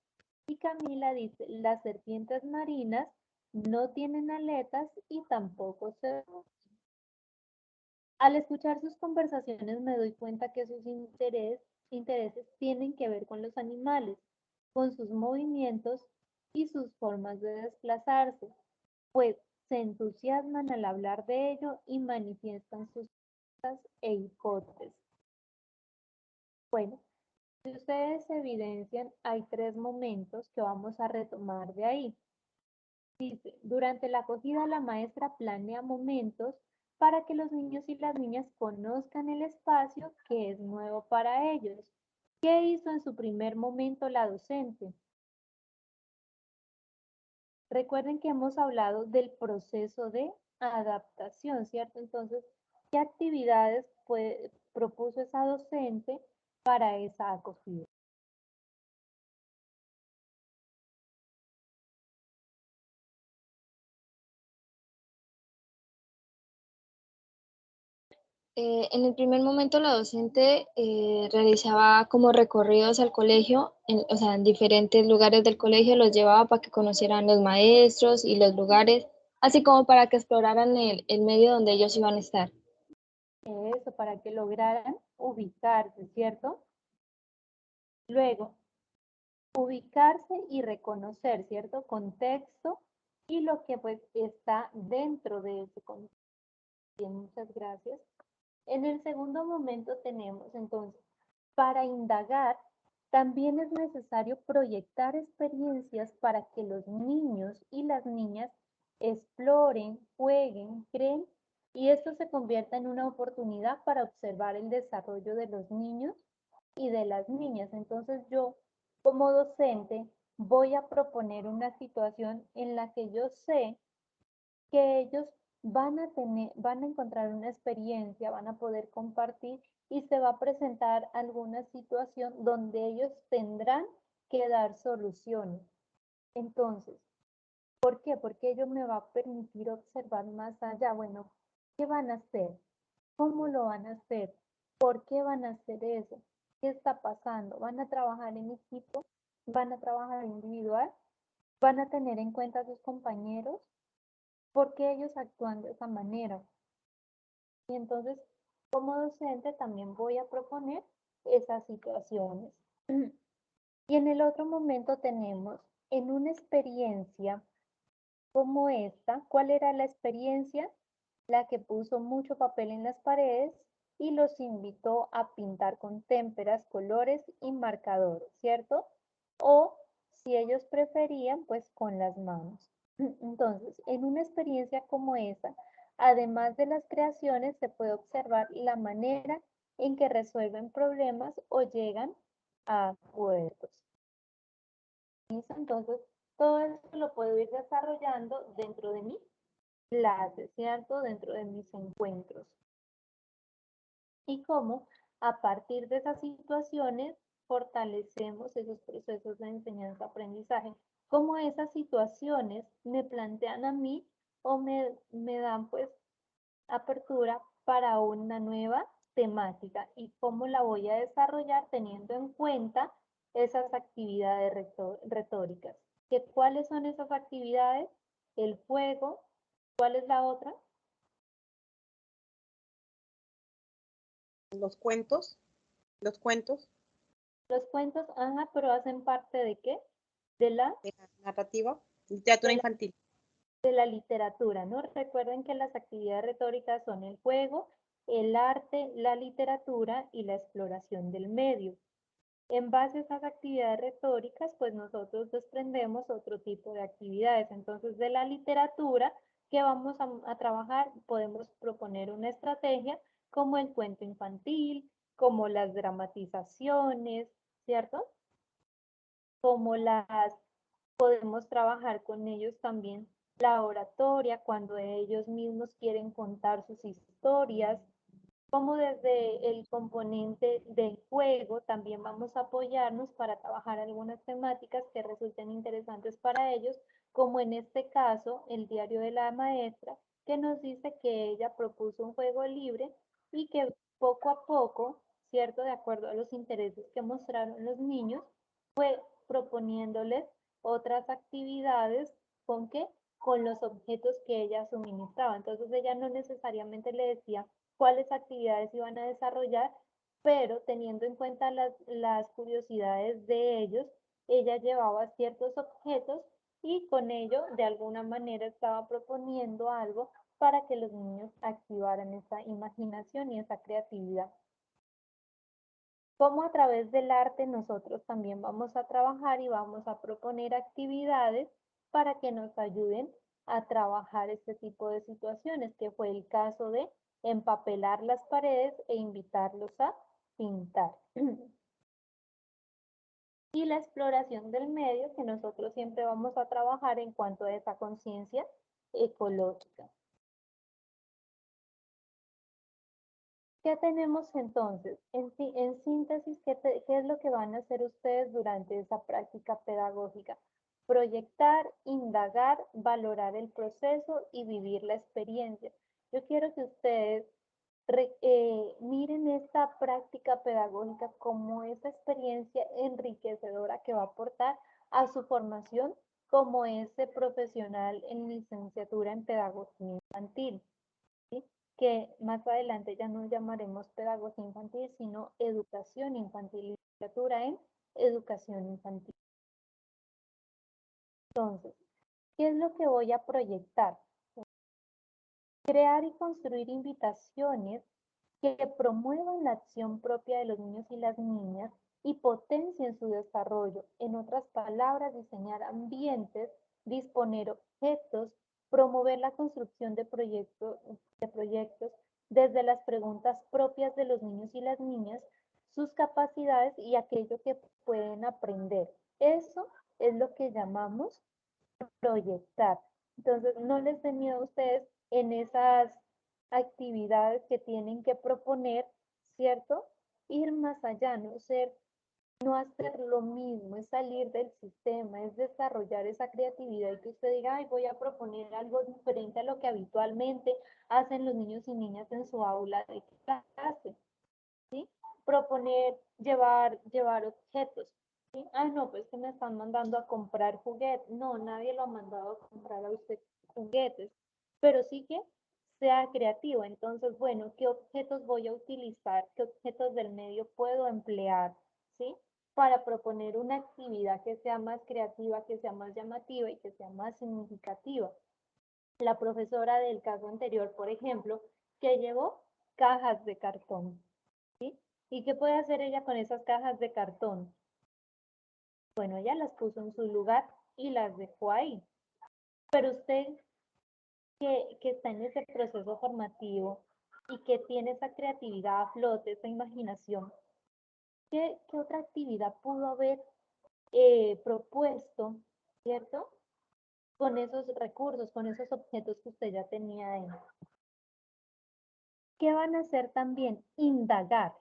[SPEAKER 1] Y Camila dice, las serpientes marinas no tienen aletas y tampoco se hunden. Al escuchar sus conversaciones me doy cuenta que sus intereses tienen que ver con los animales, con sus movimientos y sus formas de desplazarse, pues se entusiasman al hablar de ello y manifiestan sus ideas e hipótesis. Bueno, si ustedes evidencian, hay 3 momentos que vamos a retomar de ahí. Dice, durante la acogida la maestra planea momentos para que los niños y las niñas conozcan el espacio que es nuevo para ellos. ¿Qué hizo en su primer momento la docente? Recuerden que hemos hablado del proceso de adaptación, ¿cierto? Entonces, ¿qué actividades propuso esa docente para esa acogida?
[SPEAKER 2] En el primer momento la docente realizaba como recorridos al colegio, o sea, en diferentes lugares del colegio los llevaba para que conocieran los maestros y los lugares, así como para que exploraran el medio donde ellos iban a estar.
[SPEAKER 1] Eso, para que lograran ubicarse, ¿cierto? Luego, ubicarse y reconocer, ¿cierto? Contexto y lo que pues está dentro de ese contexto. Bien, muchas gracias. En el segundo momento tenemos entonces, para indagar, también es necesario proyectar experiencias para que los niños y las niñas exploren, jueguen, creen y esto se convierta en una oportunidad para observar el desarrollo de los niños y de las niñas. Entonces yo, como docente, voy a proponer una situación en la que yo sé que ellos van a encontrar una experiencia, van a poder compartir y se va a presentar alguna situación donde ellos tendrán que dar soluciones. Entonces, ¿por qué? Porque ello me va a permitir observar más allá. Bueno, ¿qué van a hacer? ¿Cómo lo van a hacer? ¿Por qué van a hacer eso? ¿Qué está pasando? ¿Van a trabajar en equipo? ¿Van a trabajar individual? ¿Van a tener en cuenta a sus compañeros? ¿Por qué ellos actúan de esa manera? Y entonces, como docente, también voy a proponer esas situaciones. Y en el otro momento tenemos, en una experiencia como esta, ¿cuál era la experiencia? La que puso mucho papel en las paredes y los invitó a pintar con témperas, colores y marcadores, ¿cierto? O si ellos preferían, pues con las manos. Entonces, en una experiencia como esa, además de las creaciones, se puede observar la manera en que resuelven problemas o llegan a acuerdos. ¿Listo? Entonces, todo eso lo puedo ir desarrollando dentro de mi clase, ¿cierto? Dentro de mis encuentros. Y cómo a partir de esas situaciones fortalecemos esos procesos de enseñanza-aprendizaje. Cómo esas situaciones me plantean a mí o me dan pues apertura para una nueva temática y cómo la voy a desarrollar teniendo en cuenta esas actividades retóricas. ¿Cuáles son esas actividades? El juego. ¿Cuál es la otra?
[SPEAKER 6] Los cuentos. Los cuentos.
[SPEAKER 1] Los cuentos, ajá, pero hacen parte ¿de qué? De la
[SPEAKER 6] narrativa, literatura infantil.
[SPEAKER 1] De la literatura, ¿no? Recuerden que las actividades retóricas son el juego, el arte, la literatura y la exploración del medio. En base a esas actividades retóricas, pues nosotros desprendemos otro tipo de actividades. Entonces, de la literatura que vamos a trabajar, podemos proponer una estrategia como el cuento infantil, como las dramatizaciones, ¿cierto? Como podemos trabajar con ellos también la oratoria, cuando ellos mismos quieren contar sus historias, como desde el componente del juego también vamos a apoyarnos para trabajar algunas temáticas que resulten interesantes para ellos, como en este caso el diario de la maestra, que nos dice que ella propuso un juego libre y que poco a poco, ¿cierto? De acuerdo a los intereses que mostraron los niños, fue proponiéndoles otras actividades con qué, con los objetos que ella suministraba. Entonces ella no necesariamente le decía cuáles actividades iban a desarrollar, pero teniendo en cuenta las curiosidades de ellos, ella llevaba ciertos objetos y con ello de alguna manera estaba proponiendo algo para que los niños activaran esa imaginación y esa creatividad. Como a través del arte nosotros también vamos a trabajar y vamos a proponer actividades para que nos ayuden a trabajar este tipo de situaciones, que fue el caso de empapelar las paredes e invitarlos a pintar. Y la exploración del medio, que nosotros siempre vamos a trabajar en cuanto a esa conciencia ecológica. ¿Qué tenemos entonces? En síntesis, ¿qué es lo que van a hacer ustedes durante esa práctica pedagógica? Proyectar, indagar, valorar el proceso y vivir la experiencia. Yo quiero que ustedes miren esta práctica pedagógica como esa experiencia enriquecedora que va a aportar a su formación como ese profesional en licenciatura en pedagogía infantil, ¿sí? Que más adelante ya no llamaremos pedagogía infantil, sino educación infantil, licenciatura en educación infantil. Entonces, ¿qué es lo que voy a proyectar? Crear y construir invitaciones que promuevan la acción propia de los niños y las niñas y potencien su desarrollo. En otras palabras, diseñar ambientes, disponer objetos, promover la construcción de proyectos desde las preguntas propias de los niños y las niñas, sus capacidades y aquello que pueden aprender. Eso es lo que llamamos proyectar. Entonces, no les dé miedo a ustedes en esas actividades que tienen que proponer, ¿cierto? Ir más allá, no hacer lo mismo, es salir del sistema, es desarrollar esa creatividad y que usted diga, ay, voy a proponer algo diferente a lo que habitualmente hacen los niños y niñas en su aula de clase, ¿sí? Proponer, llevar objetos. ¿Sí? Ah, no, pues que me están mandando a comprar juguetes. No, nadie lo ha mandado a comprar a usted juguetes, pero sí que sea creativo. Entonces, bueno, ¿qué objetos voy a utilizar? ¿Qué objetos del medio puedo emplear? ¿Sí? Para proponer una actividad que sea más creativa, que sea más llamativa y que sea más significativa. La profesora del caso anterior, por ejemplo, que llevó cajas de cartón. ¿Sí? ¿Y qué puede hacer ella con esas cajas de cartón? Bueno, ella las puso en su lugar y las dejó ahí. Pero usted que está en ese proceso formativo y que tiene esa creatividad a flote, esa imaginación, ¿qué otra actividad pudo haber propuesto, ¿cierto? Con esos recursos, con esos objetos que usted ya tenía ahí. ¿Qué van a hacer también? Indagar.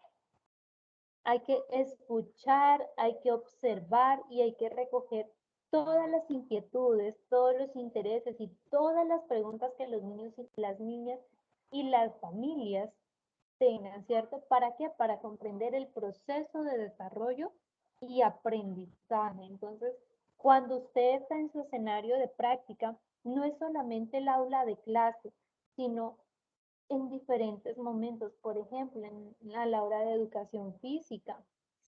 [SPEAKER 1] Hay que escuchar, hay que observar y hay que recoger todas las inquietudes, todos los intereses y todas las preguntas que los niños y las niñas y las familias tengan, ¿cierto? ¿Para qué? Para comprender el proceso de desarrollo y aprendizaje. Entonces, cuando usted está en su escenario de práctica, no es solamente el aula de clase, sino en diferentes momentos, por ejemplo, a la hora de educación física,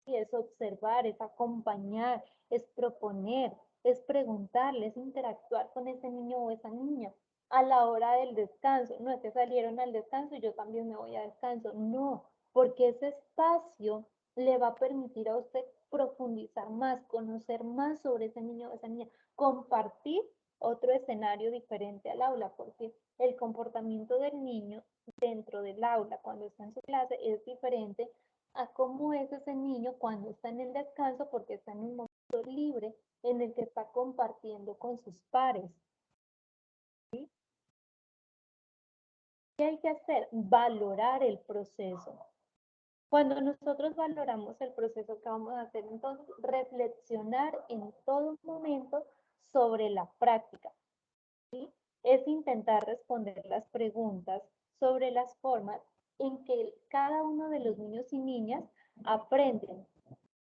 [SPEAKER 1] ¿sí? Es observar, es acompañar, es proponer, es preguntarle, es interactuar con ese niño o esa niña. a la hora del descanso. No es que salieron al descanso y yo también me voy a descanso. No, porque ese espacio le va a permitir a usted profundizar más, conocer más sobre ese niño o esa niña, compartir otro escenario diferente al aula, porque el comportamiento del niño dentro del aula cuando está en su clase es diferente a cómo es ese niño cuando está en el descanso, porque está en un momento libre en el que está compartiendo con sus pares. ¿Sí? ¿Qué hay que hacer? Valorar el proceso. Cuando nosotros valoramos el proceso que vamos a hacer, entonces reflexionar en todo momento sobre la práctica. ¿Sí? Es intentar responder las preguntas sobre las formas en que cada uno de los niños y niñas aprenden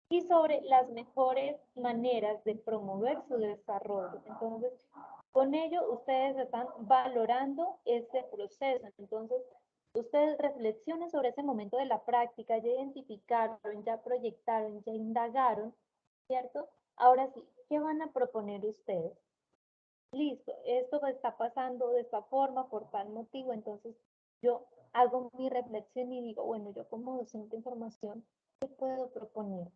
[SPEAKER 1] y sobre las mejores maneras de promover su desarrollo. Entonces, con ello ustedes están valorando ese proceso. Entonces, ustedes reflexionen sobre ese momento de la práctica, ya identificaron, ya proyectaron, ya indagaron, ¿cierto? Ahora sí, ¿qué van a proponer ustedes? Listo, esto está pasando de esta forma por tal motivo, entonces yo hago mi reflexión y digo, bueno, yo como docente de formación, ¿qué puedo proponer?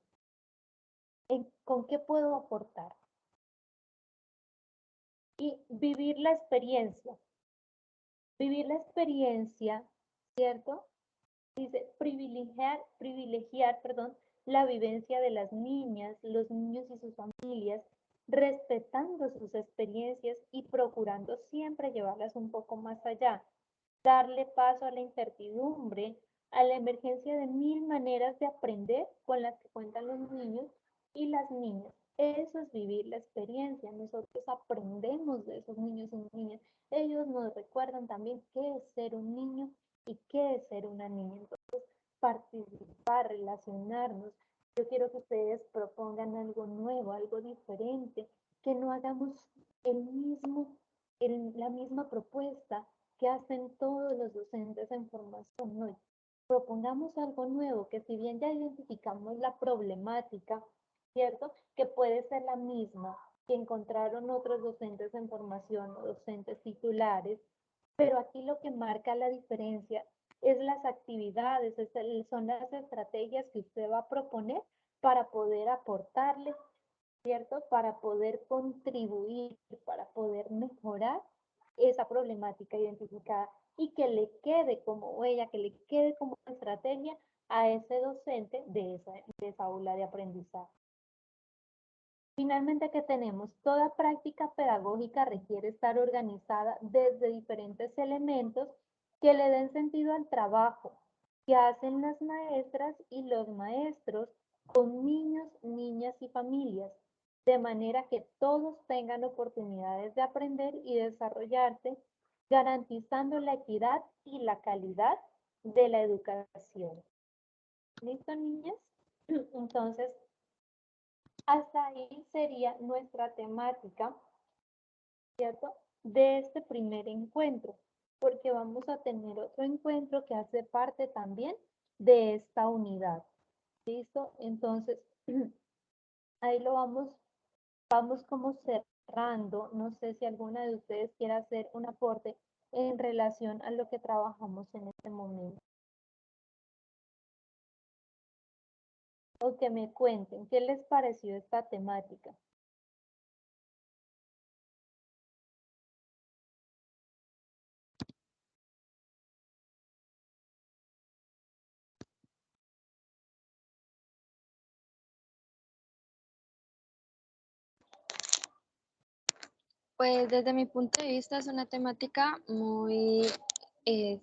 [SPEAKER 1] ¿Con qué puedo aportar? Y vivir la experiencia. Vivir la experiencia, ¿cierto? Dice privilegiar, perdón, la vivencia de las niñas, los niños y sus familias, respetando sus experiencias y procurando siempre llevarlas un poco más allá. Darle paso a la incertidumbre, a la emergencia de mil maneras de aprender con las que cuentan los niños y las niñas. Eso es vivir la experiencia. Nosotros aprendemos de esos niños y niñas. Ellos nos recuerdan también qué es ser un niño y qué es ser una niña. Entonces, participar, relacionarnos. Yo quiero que ustedes propongan algo nuevo, algo diferente, que no hagamos la misma propuesta que hacen todos los docentes en formación. No, propongamos algo nuevo, que si bien ya identificamos la problemática, ¿cierto? Que puede ser la misma que encontraron otros docentes en formación o docentes titulares, pero aquí lo que marca la diferencia es las actividades, son las estrategias que usted va a proponer para poder aportarle, ¿cierto? Para poder contribuir, para poder mejorar esa problemática identificada y que le quede como huella, que le quede como estrategia a ese docente de esa aula de aprendizaje. Finalmente, ¿qué tenemos? Toda práctica pedagógica requiere estar organizada desde diferentes elementos que le den sentido al trabajo que hacen las maestras y los maestros con niños, niñas y familias, de manera que todos tengan oportunidades de aprender y desarrollarse, garantizando la equidad y la calidad de la educación. ¿Listo, niñas? Entonces, hasta ahí sería nuestra temática, ¿cierto? De este primer encuentro, porque vamos a tener otro encuentro que hace parte también de esta unidad. ¿Listo? Entonces, ahí lo vamos como cerrando. No sé si alguna de ustedes quiera hacer un aporte en relación a lo que trabajamos en este momento. O que me cuenten, ¿qué les pareció esta temática?
[SPEAKER 2] Pues desde mi punto de vista es una temática muy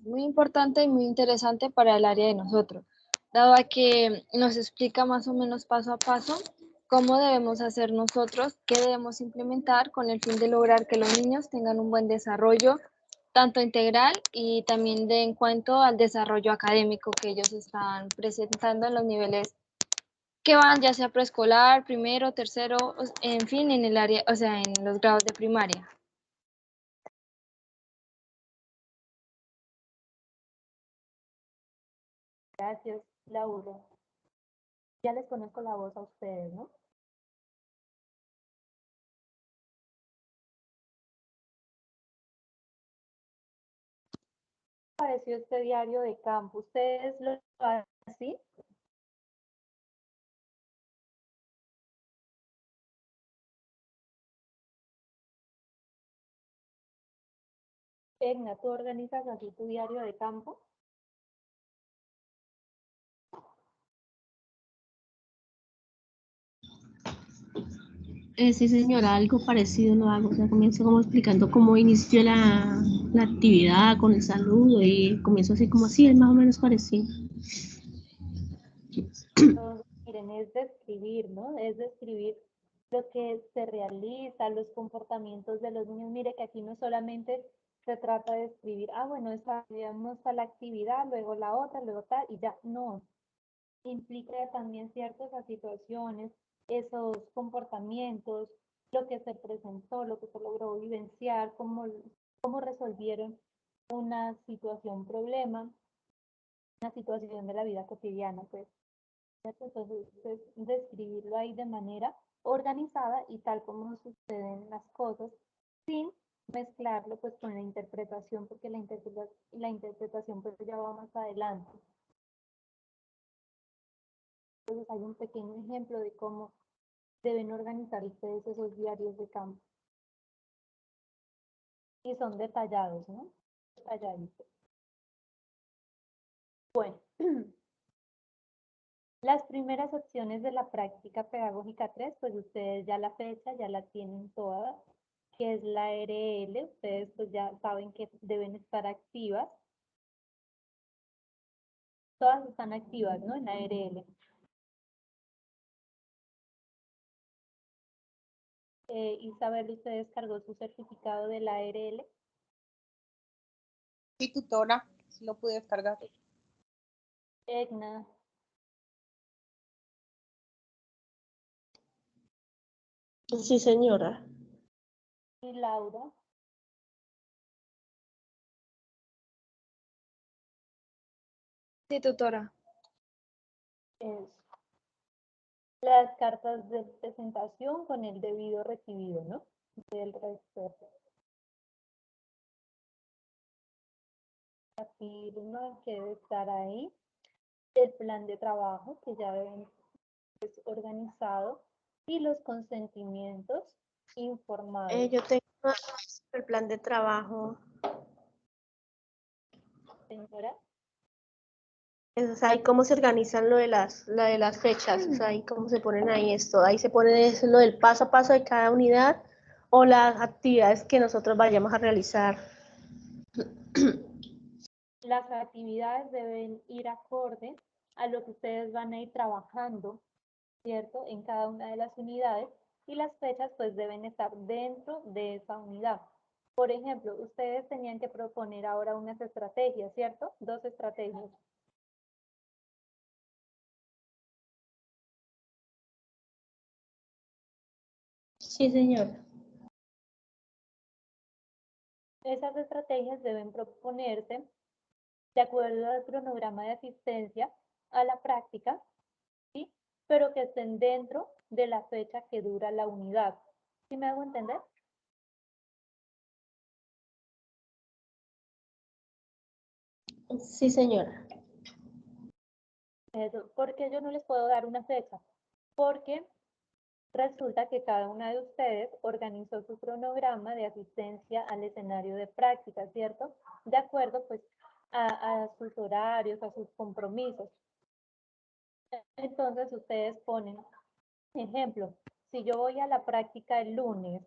[SPEAKER 2] importante y muy interesante para el área de nosotros, dado a que nos explica más o menos paso a paso cómo debemos hacer nosotros, qué debemos implementar con el fin de lograr que los niños tengan un buen desarrollo, tanto integral y también en cuanto al desarrollo académico que ellos están presentando en los niveles que van ya sea preescolar, primero, tercero, en fin, en el área, o sea, en los grados de primaria.
[SPEAKER 1] Gracias, Laura. Ya les conozco la voz a ustedes, ¿no? pareció este diario de campo? ¿Ustedes lo hacen así? Egna, ¿tú organizas así tu diario de campo?
[SPEAKER 3] Sí, señora, algo parecido lo hago. O sea, comienzo como explicando cómo inició la actividad con el saludo y comienzo así como así, es más o menos parecido.
[SPEAKER 1] Entonces, miren, es describir, ¿no? Es describir lo que se realiza, los comportamientos de los niños. Mire que aquí no solamente se trata de escribir, ah, bueno, sabíamos a la actividad, luego la otra, luego tal, y ya, no. Implica también ciertas situaciones, esos comportamientos, lo que se presentó, lo que se logró vivenciar, cómo resolvieron una situación, problema, una situación de la vida cotidiana, pues. Entonces, es describirlo ahí de manera organizada y tal como suceden las cosas, sin mezclarlo pues con la interpretación, porque la interpretación pues ya va más adelante. Entonces hay un pequeño ejemplo de cómo deben organizar ustedes esos diarios de campo. Y son detallados, ¿no? Detalladitos. Bueno, las primeras opciones de la práctica pedagógica 3, pues ustedes ya la fecha, ya la tienen todas, que es la RL, ustedes pues ya saben que deben estar activas. Todas están activas, ¿no? En la RL. Isabel, ¿usted descargó su certificado de la ARL?
[SPEAKER 6] Sí, tutora, sí lo pude descargar.
[SPEAKER 1] Egna.
[SPEAKER 4] Sí, señora.
[SPEAKER 1] Y Laura.
[SPEAKER 2] Sí, tutora.
[SPEAKER 1] Es las cartas de presentación con el debido recibido, ¿no? Del rector. La firma que debe estar ahí. El plan de trabajo que ya deben ser organizado y los consentimientos informados.
[SPEAKER 4] Yo tengo el plan de trabajo.
[SPEAKER 1] Señora,
[SPEAKER 4] O sea, ahí cómo se organizan lo de las fechas, o sea, ahí cómo se ponen ahí esto, ahí se pone eso, lo del paso a paso de cada unidad o las actividades que nosotros vayamos a realizar.
[SPEAKER 1] las actividades deben ir acorde a lo que ustedes van a ir trabajando, ¿cierto? En cada una de las unidades y las fechas pues deben estar dentro de esa unidad. Por ejemplo, ustedes tenían que proponer ahora unas estrategias, ¿cierto? 2 estrategias.
[SPEAKER 4] Sí, señora.
[SPEAKER 1] Esas estrategias deben proponerse de acuerdo al cronograma de asistencia a la práctica, ¿sí? Pero que estén dentro de la fecha que dura la unidad. ¿Sí me hago entender?
[SPEAKER 4] Sí, señora.
[SPEAKER 1] ¿Por qué yo no les puedo dar una fecha? Porque resulta que cada una de ustedes organizó su cronograma de asistencia al escenario de práctica, ¿cierto? De acuerdo, pues, a sus horarios, a sus compromisos. Entonces, ustedes ponen, ejemplo, si yo voy a la práctica el lunes,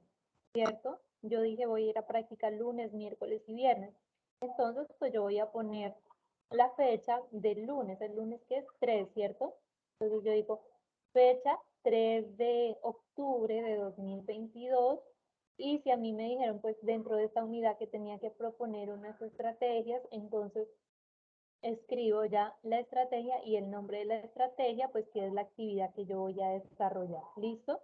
[SPEAKER 1] ¿cierto? Yo dije voy a ir a práctica lunes, miércoles y viernes. Entonces, pues yo voy a poner la fecha del lunes, el lunes que es 3, ¿cierto? Entonces yo digo fecha 3 de octubre de 2022 y si a mí me dijeron pues dentro de esta unidad que tenía que proponer unas estrategias, entonces escribo ya la estrategia y el nombre de la estrategia, pues que es la actividad que yo voy a desarrollar. ¿Listo?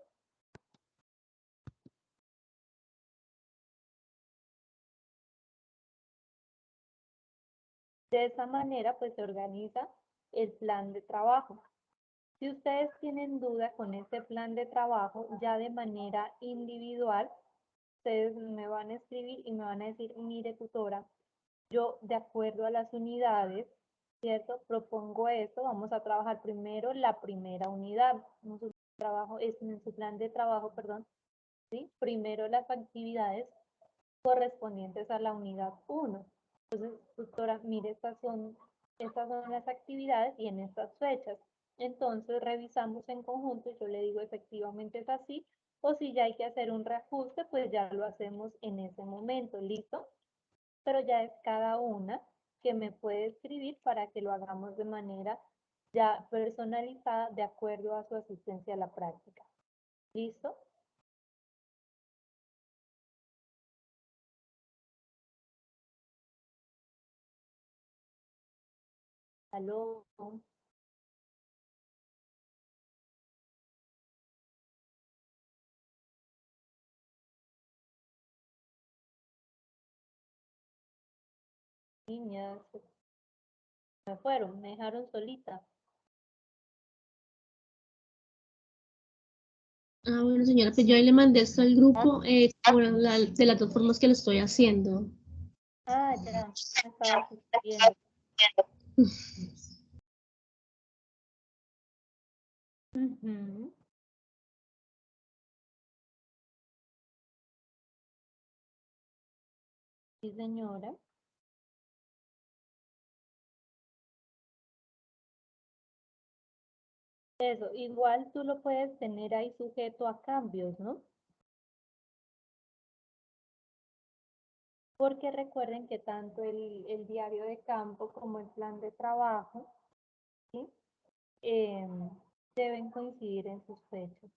[SPEAKER 1] De esa manera, pues se organiza el plan de trabajo. Si ustedes tienen duda con este plan de trabajo, ya de manera individual, ustedes me van a escribir y me van a decir, mire tutora, Yo, de acuerdo a las unidades, ¿cierto? Propongo esto, vamos a trabajar primero la primera unidad. En su trabajo, en su plan de trabajo, perdón, ¿sí? Primero las actividades correspondientes a la unidad 1. Entonces, tutora, mire, estas son las actividades y en estas fechas. Entonces, revisamos en conjunto y yo le digo efectivamente es así, o si ya hay que hacer un reajuste, pues ya lo hacemos en ese momento, ¿listo? Pero ya es cada una que me puede escribir para que lo hagamos de manera ya personalizada de acuerdo a su asistencia a la práctica. ¿Listo? ¿Aló? Niñas, me fueron, me dejaron solita.
[SPEAKER 3] Ah, bueno, señora, pues yo ahí le mandé esto al grupo de las dos formas que lo estoy haciendo.
[SPEAKER 1] Ah, ya, me estaba sucediendo. Ujú. Sí, señora. Eso, igual tú lo puedes tener ahí sujeto a cambios, ¿no? Porque recuerden que tanto el diario de campo como el plan de trabajo, ¿sí? Deben coincidir en sus fechas.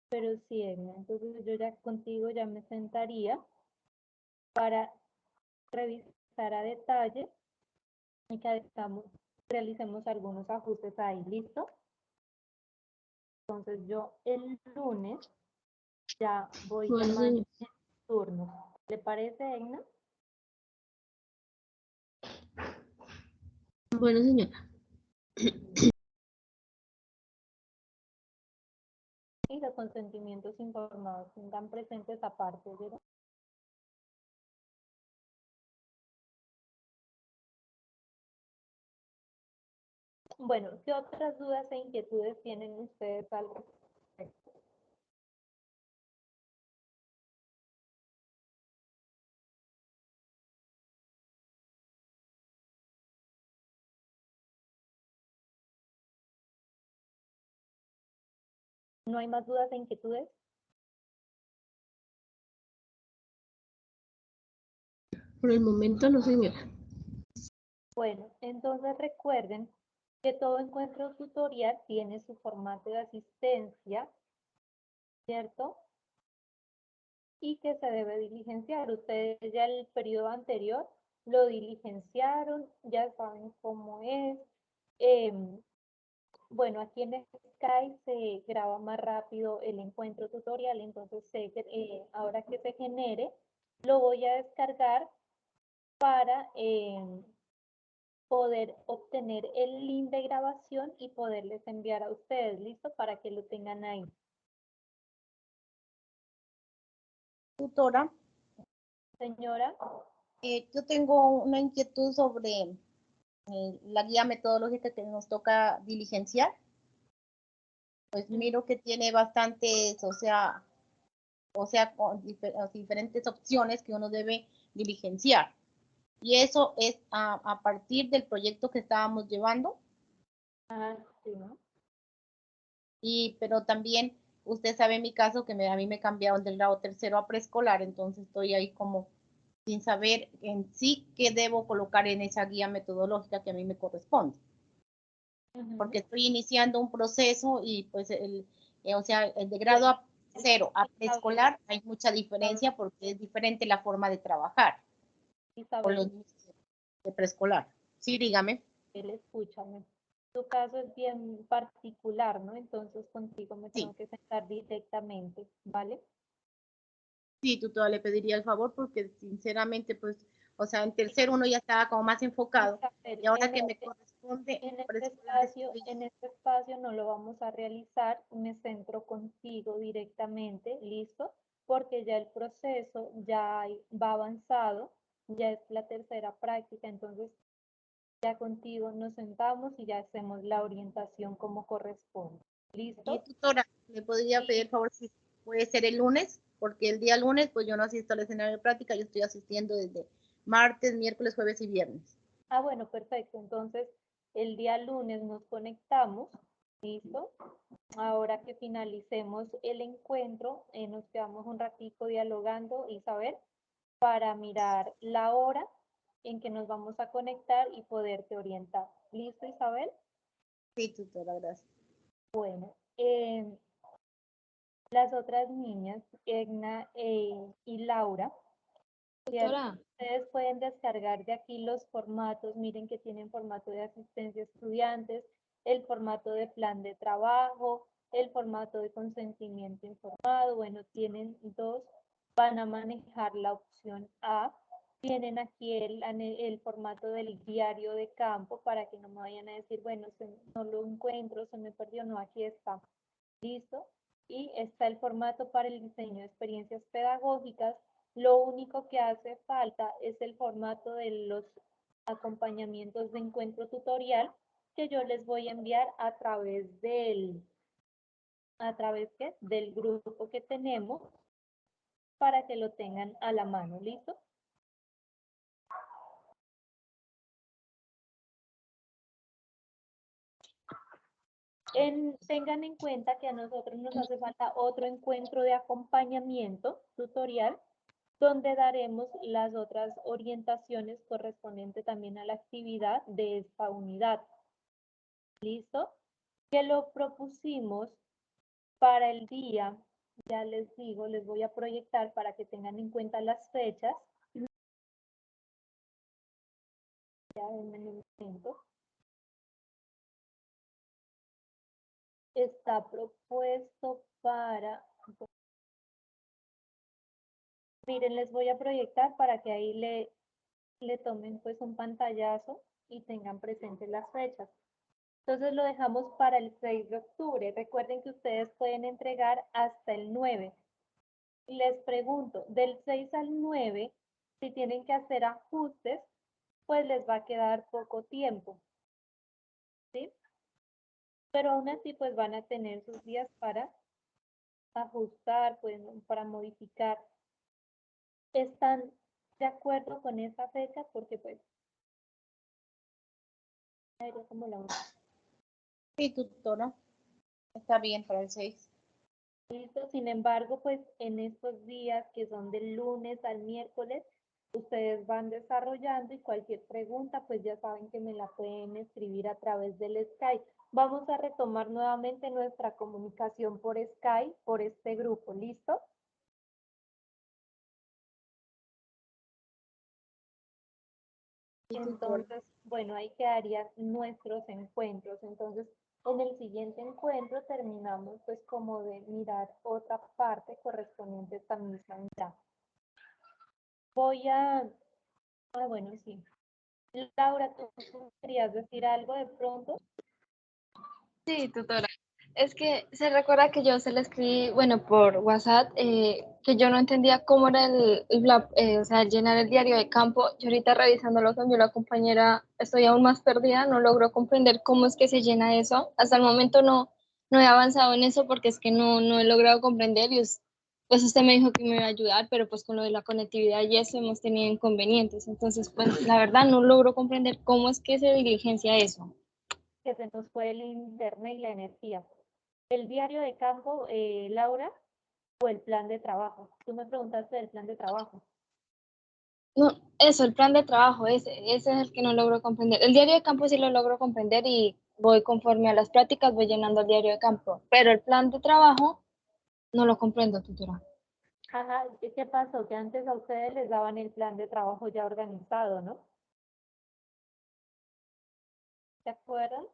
[SPEAKER 1] Pero sí, Edna, entonces yo ya contigo ya me sentaría para revisar a detalle y que realicemos algunos ajustes ahí, ¿listo? Entonces yo el lunes ya voy
[SPEAKER 3] Bueno,
[SPEAKER 1] llamando
[SPEAKER 3] señora.
[SPEAKER 1] en turno. ¿Le parece, Egna?
[SPEAKER 3] Bueno, señora.
[SPEAKER 1] Y los consentimientos informados tengan presentes aparte, ¿verdad? Bueno, ¿qué otras dudas e inquietudes tienen ustedes al respecto? ¿No hay más dudas e inquietudes?
[SPEAKER 3] Por el momento no, señora.
[SPEAKER 1] Bueno, entonces recuerden que todo encuentro tutorial tiene su formato de asistencia, ¿cierto? Y que se debe diligenciar. Ustedes ya el periodo anterior lo diligenciaron, ya saben cómo es. Bueno, aquí en Skype se graba más rápido el encuentro tutorial, entonces ahora que se genere, lo voy a descargar para poder obtener el link de grabación y poderles enviar a ustedes, ¿listo? Para que lo tengan ahí.
[SPEAKER 6] Tutora,
[SPEAKER 1] Señora,
[SPEAKER 6] yo tengo una inquietud sobre la guía metodológica que nos toca diligenciar. Pues miro que tiene bastantes, con diferentes opciones que uno debe diligenciar. Y eso es a partir del proyecto que estábamos llevando.
[SPEAKER 1] sí, ¿no?
[SPEAKER 6] Pero también usted sabe en mi caso que a mí me cambiaron del grado tercero a preescolar, entonces estoy ahí como sin saber en sí qué debo colocar en esa guía metodológica que a mí me corresponde. Porque estoy iniciando un proceso y pues el de grado a cero a preescolar hay mucha diferencia porque es diferente la forma de trabajar con los niños de preescolar. Sí, dígame.
[SPEAKER 1] Él escúchame. Tu caso es bien particular, ¿no? Entonces contigo me tengo
[SPEAKER 6] Sí,
[SPEAKER 1] que sentar directamente, ¿vale?
[SPEAKER 6] sí, tutora, le pediría el favor porque sinceramente, pues, en tercero uno ya estaba como más enfocado
[SPEAKER 1] Isabel,
[SPEAKER 6] y ahora que me corresponde preescolar estoy.
[SPEAKER 1] en este espacio no lo vamos a realizar, me centro contigo directamente, ¿listo? Porque ya el proceso va avanzado, ya es la tercera práctica, entonces ya contigo nos sentamos y ya hacemos la orientación como corresponde. ¿Listo?
[SPEAKER 6] Tutora, ¿me podría pedir favor si puede ser el lunes? Porque el día lunes, pues yo no asisto al escenario de práctica, yo estoy asistiendo desde martes, miércoles, jueves y viernes.
[SPEAKER 1] Ah, bueno, perfecto. Entonces, el día lunes nos conectamos, ¿listo? Ahora que finalicemos el encuentro, nos quedamos un ratico dialogando, Isabel, para mirar la hora en que nos vamos a conectar y poderte orientar. ¿Listo, Isabel?
[SPEAKER 6] Sí, tutora, gracias.
[SPEAKER 1] Bueno, las otras niñas, Egna y Laura,
[SPEAKER 2] Tutora,
[SPEAKER 1] ustedes pueden descargar de aquí los formatos, miren que tienen formato de asistencia a estudiantes, el formato de plan de trabajo, el formato de consentimiento informado, bueno, tienen dos, van a manejar la opción A, tienen aquí el formato del diario de campo para que no me vayan a decir, bueno, no lo encuentro, se me perdió, no, aquí está, listo, y está el formato para el diseño de experiencias pedagógicas. Lo único que hace falta es el formato de los acompañamientos de encuentro tutorial que yo les voy a enviar a través del grupo que tenemos para que lo tengan a la mano, ¿listo? Tengan en cuenta que a nosotros nos hace falta otro encuentro de acompañamiento tutorial donde daremos las otras orientaciones correspondientes también a la actividad de esta unidad. ¿Listo? Que lo propusimos para el día, ya les digo, les voy a proyectar para que tengan en cuenta las fechas. Ya denme un momento. Está propuesto para... Miren, les voy a proyectar para que ahí le tomen pues un pantallazo y tengan presentes las fechas. Entonces lo dejamos para el 6 de octubre. Recuerden que ustedes pueden entregar hasta el 9. Les pregunto, del 6 al 9, si tienen que hacer ajustes, pues les va a quedar poco tiempo, ¿sí? Pero aún así, pues van a tener sus días para ajustar, pues, para modificar. ¿Están de acuerdo con esa fecha? Porque, pues, sería como la última.
[SPEAKER 6] Sí, tutora, está bien para el 6.
[SPEAKER 1] Listo. Sin embargo, pues, en estos días que son del lunes al miércoles, ustedes van desarrollando y cualquier pregunta, pues ya saben que me la pueden escribir a través del Skype. Vamos a retomar nuevamente nuestra comunicación por Skype, por este grupo, ¿listo? Entonces, bueno, ahí quedarían nuestros encuentros. Entonces, en el siguiente encuentro terminamos pues como de mirar otra parte correspondiente a esta misma unidad. Voy a, bueno, sí. Laura, ¿tú querías decir algo de pronto?
[SPEAKER 2] sí, tutora. Es que se recuerda que yo se le escribí, bueno, por WhatsApp, que yo no entendía cómo era o sea, el llenar el diario de campo. Yo ahorita revisando lo que envió la compañera, estoy aún más perdida, no logro comprender cómo es que se llena eso. Hasta el momento no he avanzado en eso porque es que no he logrado comprender y pues usted me dijo que me iba a ayudar, pero pues con lo de la conectividad y eso hemos tenido inconvenientes. Entonces, pues la verdad no logro comprender cómo es que se diligencia eso.
[SPEAKER 1] Que se nos fue el internet y la energía. ¿El diario de campo, Laura, o el plan de trabajo? Tú me preguntaste del plan de trabajo.
[SPEAKER 2] No, eso, el plan de trabajo, ese es el que no logro comprender. El diario de campo sí lo logro comprender y voy conforme a las prácticas, voy llenando el diario de campo, pero el plan de trabajo no lo comprendo, tutora.
[SPEAKER 1] Ajá, ¿qué pasó? Que antes a ustedes les daban el plan de trabajo ya organizado, ¿no? ¿Se acuerdan?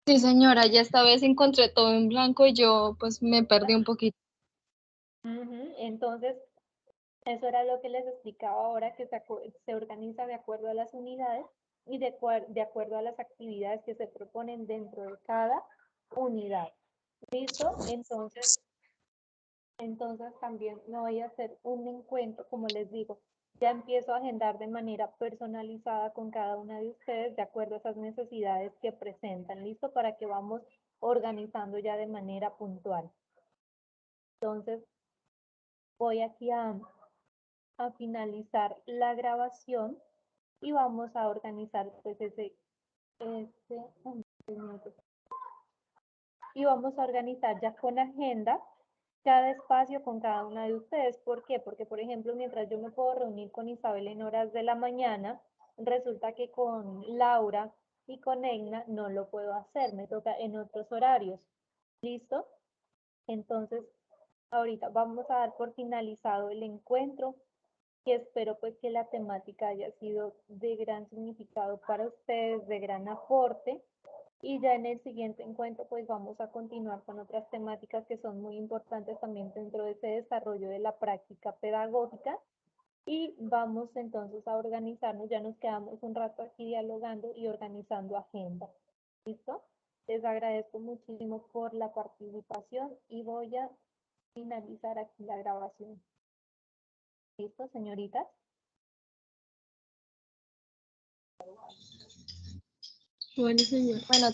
[SPEAKER 2] Sí, señora, ya esta vez encontré todo en blanco y yo pues me perdí un poquito.
[SPEAKER 1] Entonces, eso era lo que les explicaba ahora, que se organiza de acuerdo a las unidades y de acuerdo a las actividades que se proponen dentro de cada unidad. ¿Listo? Entonces también me voy a hacer un encuentro, como les digo, Ya empiezo a agendar de manera personalizada con cada una de ustedes de acuerdo a esas necesidades que presentan. ¿Listo? Para que vamos organizando ya de manera puntual. Entonces, voy aquí a finalizar la grabación y vamos a organizar pues y vamos a organizar ya con agenda cada espacio con cada una de ustedes. ¿Por qué? Porque, por ejemplo, mientras yo me puedo reunir con Isabel en horas de la mañana, resulta que con Laura y con Egna no lo puedo hacer, me toca en otros horarios. ¿Listo? Entonces, ahorita vamos a dar por finalizado el encuentro y espero pues que la temática haya sido de gran significado para ustedes, de gran aporte. Y ya en el siguiente encuentro pues vamos a continuar con otras temáticas que son muy importantes también dentro de ese desarrollo de la práctica pedagógica. Y vamos entonces a organizarnos, ya nos quedamos un rato aquí dialogando y organizando agenda. ¿Listo? Les agradezco muchísimo por la participación y voy a finalizar aquí la grabación. ¿Listo, señoritas?
[SPEAKER 3] Bueno, señor.
[SPEAKER 2] Bueno,